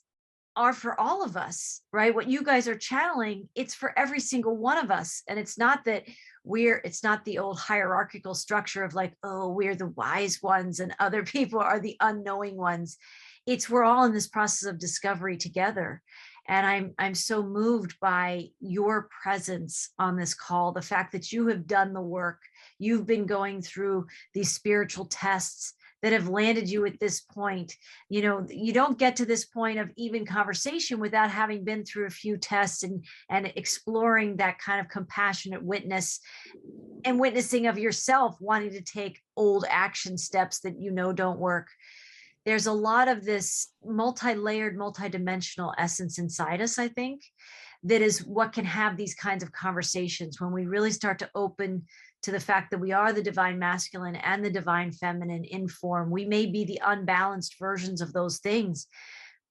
are for all of us, right? What you guys are channeling, it's for every single one of us. And it's not that it's not the old hierarchical structure of like, oh, we're the wise ones and other people are the unknowing ones. It's we're all in this process of discovery together. And I'm so moved by your presence on this call, the fact that you have done the work, you've been going through these spiritual tests that have landed you at this point. You know, you don't get to this point of even conversation without having been through a few tests and exploring that kind of compassionate witness and witnessing of yourself wanting to take old action steps that you know don't work. There's a lot of this multi-layered, multi-dimensional essence inside us, I think, that is what can have these kinds of conversations when we really start to open to the fact that we are the divine masculine and the divine feminine in form. We may be the unbalanced versions of those things,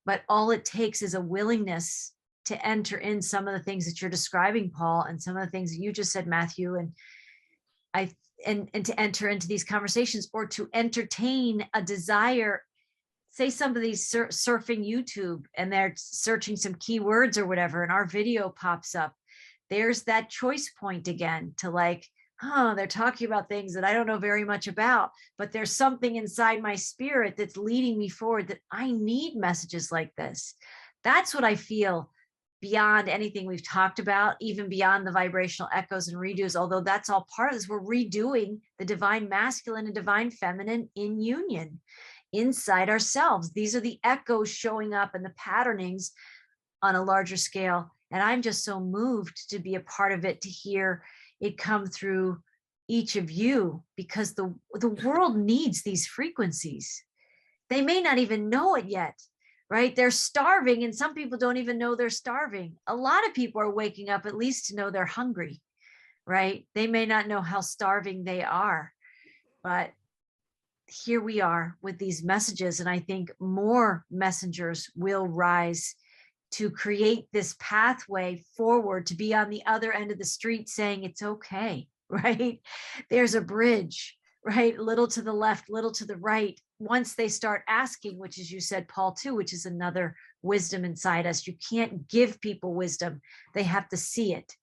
but all it takes is a willingness to enter in some of the things that you're describing, Paul, and some of the things that you just said, Matthew, and to enter into these conversations or to entertain a desire. Say somebody's surfing YouTube and they're searching some keywords or whatever, and our video pops up. There's that choice point again to like, they're talking about things that I don't know very much about, but there's something inside my spirit that's leading me forward that I need messages like this. That's what I feel beyond anything we've talked about, even beyond the vibrational echoes and redos, although that's all part of this. We're redoing the divine masculine and divine feminine in union inside ourselves. These are the echoes showing up and the patternings on a larger scale. And I'm just so moved to be a part of it, to hear it come through each of you, because the world needs these frequencies. They may not even know it yet, right? They're starving, and some people don't even know they're starving. A lot of people are waking up at least to know they're hungry, right? They may not know how starving they are, but here we are with these messages. And I think more messengers will rise to create this pathway forward, to be on the other end of the street saying it's okay, right? There's a bridge, right? Little to the left, little to the right. Once they start asking, which is, you said, Paul, too, which is another wisdom inside us. You can't give people wisdom. They have to see it.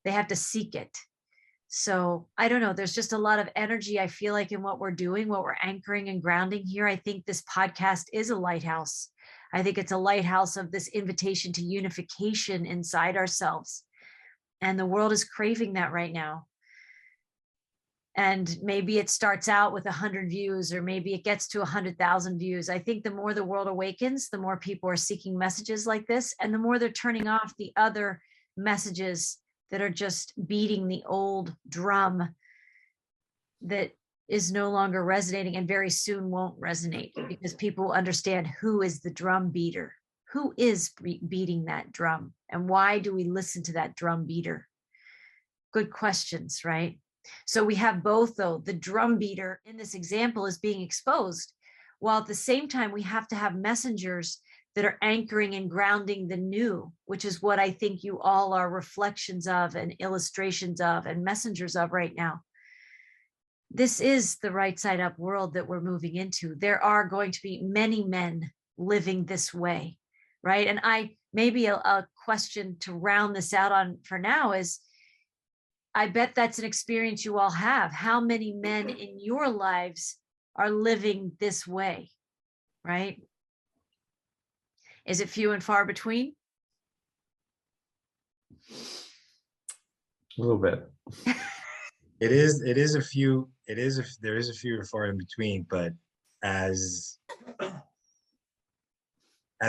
They have to seek it. So I don't know, there's just a lot of energy, I feel like, in what we're doing, what we're anchoring and grounding here. I think this podcast is a lighthouse. I think it's a lighthouse of this invitation to unification inside ourselves. And the world is craving that right now. And maybe it starts out with 100 views, or maybe it gets to 100,000 views. I think the more the world awakens, the more people are seeking messages like this, and the more they're turning off the other messages that are just beating the old drum that is no longer resonating and very soon won't resonate, because people understand who is the drum beater, who is beating that drum, and why do we listen to that drum beater? Good questions, right? So we have both, though. The drum beater in this example is being exposed, while at the same time we have to have messengers that are anchoring and grounding the new, which is what I think you all are reflections of and illustrations of and messengers of right now. This is the right side up world that we're moving into. There are going to be many men living this way, right? And maybe a question to round this out on for now is, I bet that's an experience you all have. How many men in your lives are living this way, right? Is it few and far between? A little bit. There is a few far in between, but as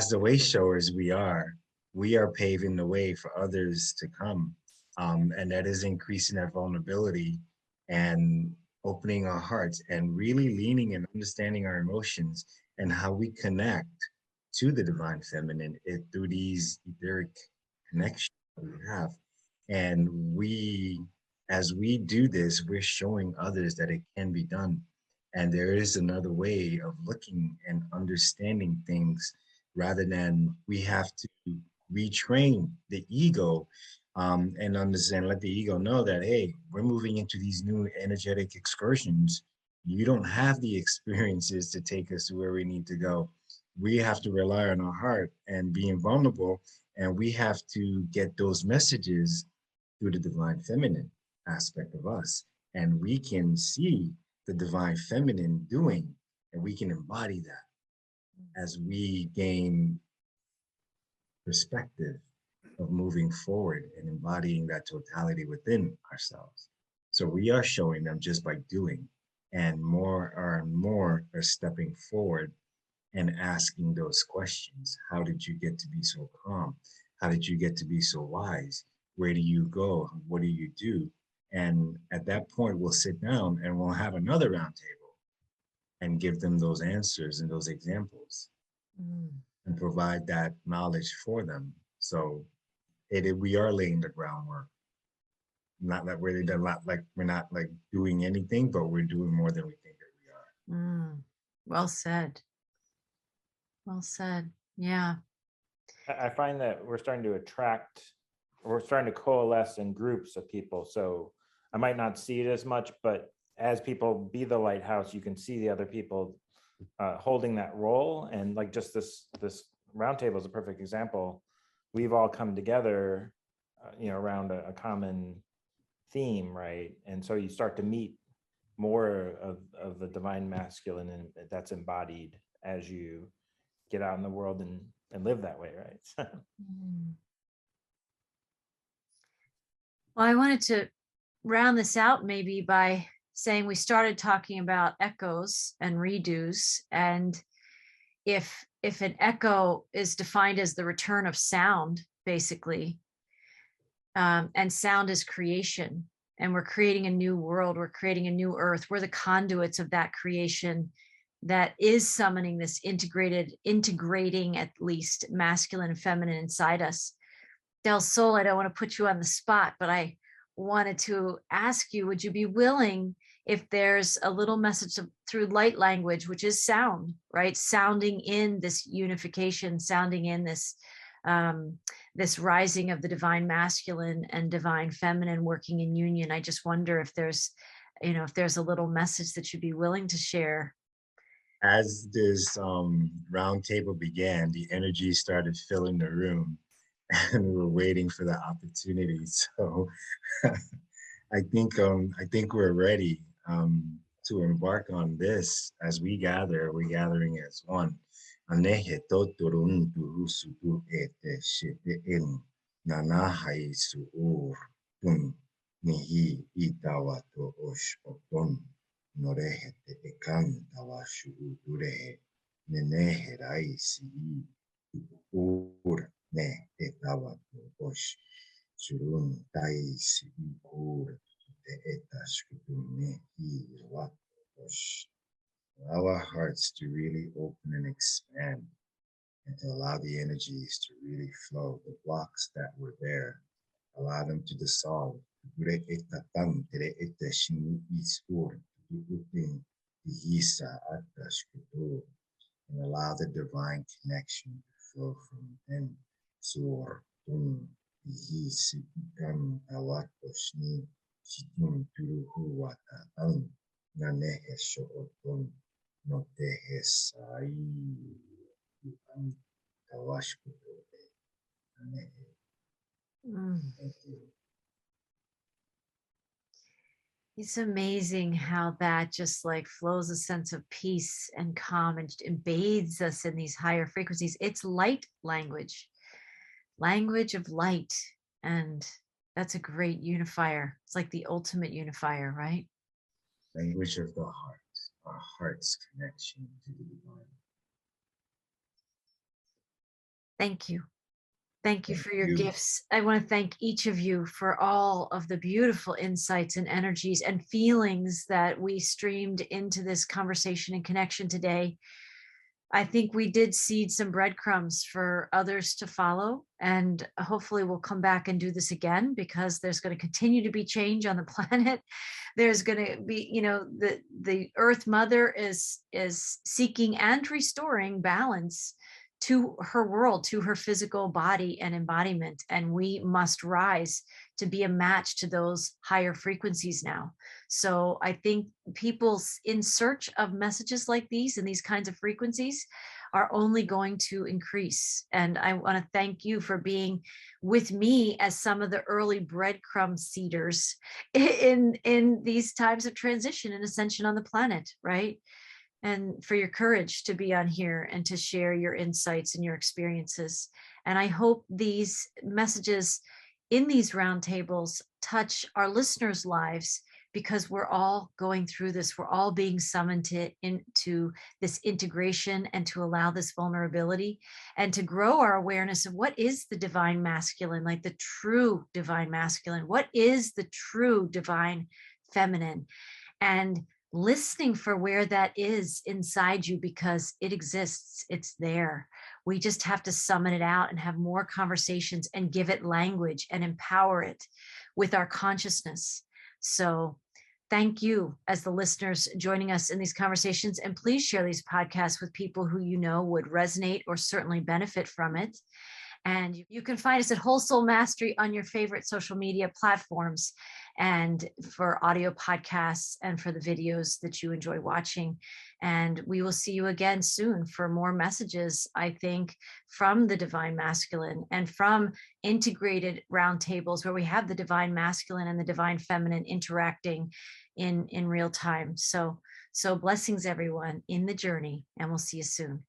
the way showers we are paving the way for others to come. And that is increasing our vulnerability and opening our hearts and really leaning and understanding our emotions and how we connect to the divine feminine through these etheric connections that we have. And as we do this, we're showing others that it can be done. And there is another way of looking and understanding things, rather than we have to retrain the ego and understand, let the ego know that, hey, we're moving into these new energetic excursions. You don't have the experiences to take us to where we need to go. We have to rely on our heart and being vulnerable, and we have to get those messages through the divine feminine aspect of us. And we can see the divine feminine doing, and we can embody that as we gain perspective of moving forward and embodying that totality within ourselves. So we are showing them just by doing, and more are stepping forward and asking those questions. How did you get to be so calm? How did you get to be so wise? Where do you go? What do you do? And at that point, we'll sit down and we'll have another roundtable and give them those answers and those examples and provide that knowledge for them. So we are laying the groundwork. Not that we're not like doing anything, but we're doing more than we think that we are. Well said. Well said. Yeah. I find that we're starting to coalesce in groups of people. So I might not see it as much, but as people be the lighthouse, you can see the other people holding that role. And like just this roundtable is a perfect example. We've all come together, around a common theme, right? And so you start to meet more of the divine masculine, and that's embodied as you get out in the world and live that way, right? Well, I wanted to round this out maybe by saying we started talking about echoes and redos, and if an echo is defined as the return of sound, basically, and sound is creation, and we're creating a new world, we're creating a new earth, we're the conduits of that creation that is summoning this integrating at least masculine and feminine inside us. Del Sol, I don't want to put you on the spot, but I wanted to ask you, would you be willing, if there's a little message through light language, which is sound, right? Sounding in this unification, sounding in this this rising of the divine masculine and divine feminine working in union. I just wonder if there's a little message that you'd be willing to share. As this roundtable began, the energy started filling the room, and we were waiting for the opportunity. So I think we're ready to embark on this. As we gather, we're gathering as one. Anehe toturun turusutu ete shete in nanahai suur tun nihi itawato osh oton norehe te ekan tawashu urehe nenehe raisi ur ne etawato osh surun taisi ur te etashkutune hi wato osh. Allow our hearts to really open and expand, and to allow the energies to really flow. The blocks that were there, allow them to dissolve. And allow the divine connection to flow from within. No dejes ahí. It's amazing how that just like flows a sense of peace and calm and bathes us in these higher frequencies. It's light language of light. And that's a great unifier. It's like the ultimate unifier, right? Language of the heart, our heart's connection to the divine. Thank you. Thank you for your gifts. I want to thank each of you for all of the beautiful insights and energies and feelings that we streamed into this conversation and connection today. I think we did seed some breadcrumbs for others to follow, and hopefully we'll come back and do this again, because there's going to continue to be change on the planet. There's going to be, the Earth Mother is seeking and restoring balance to her world, to her physical body and embodiment. And we must rise to be a match to those higher frequencies now. So I think people in search of messages like these and these kinds of frequencies are only going to increase. And I want to thank you for being with me as some of the early breadcrumb seeders in these times of transition and ascension on the planet, right? And for your courage to be on here and to share your insights and your experiences. And I hope these messages in these roundtables touch our listeners' lives, because we're all going through this. We're all being summoned into this integration and to allow this vulnerability and to grow our awareness of what is the divine masculine, like the true divine masculine. What is the true divine feminine? And listening for where that is inside you, because it exists, it's there. We just have to summon it out and have more conversations and give it language and empower it with our consciousness. So thank you as the listeners joining us in these conversations, and please share these podcasts with people who you know would resonate or certainly benefit from it. And you can find us at Whole Soul Mastery on your favorite social media platforms, and for audio podcasts and for the videos that you enjoy watching. And we will see you again soon for more messages, I think, from the divine masculine and from integrated roundtables where we have the divine masculine and the divine feminine interacting in real time. So blessings, everyone, in the journey, and we'll see you soon.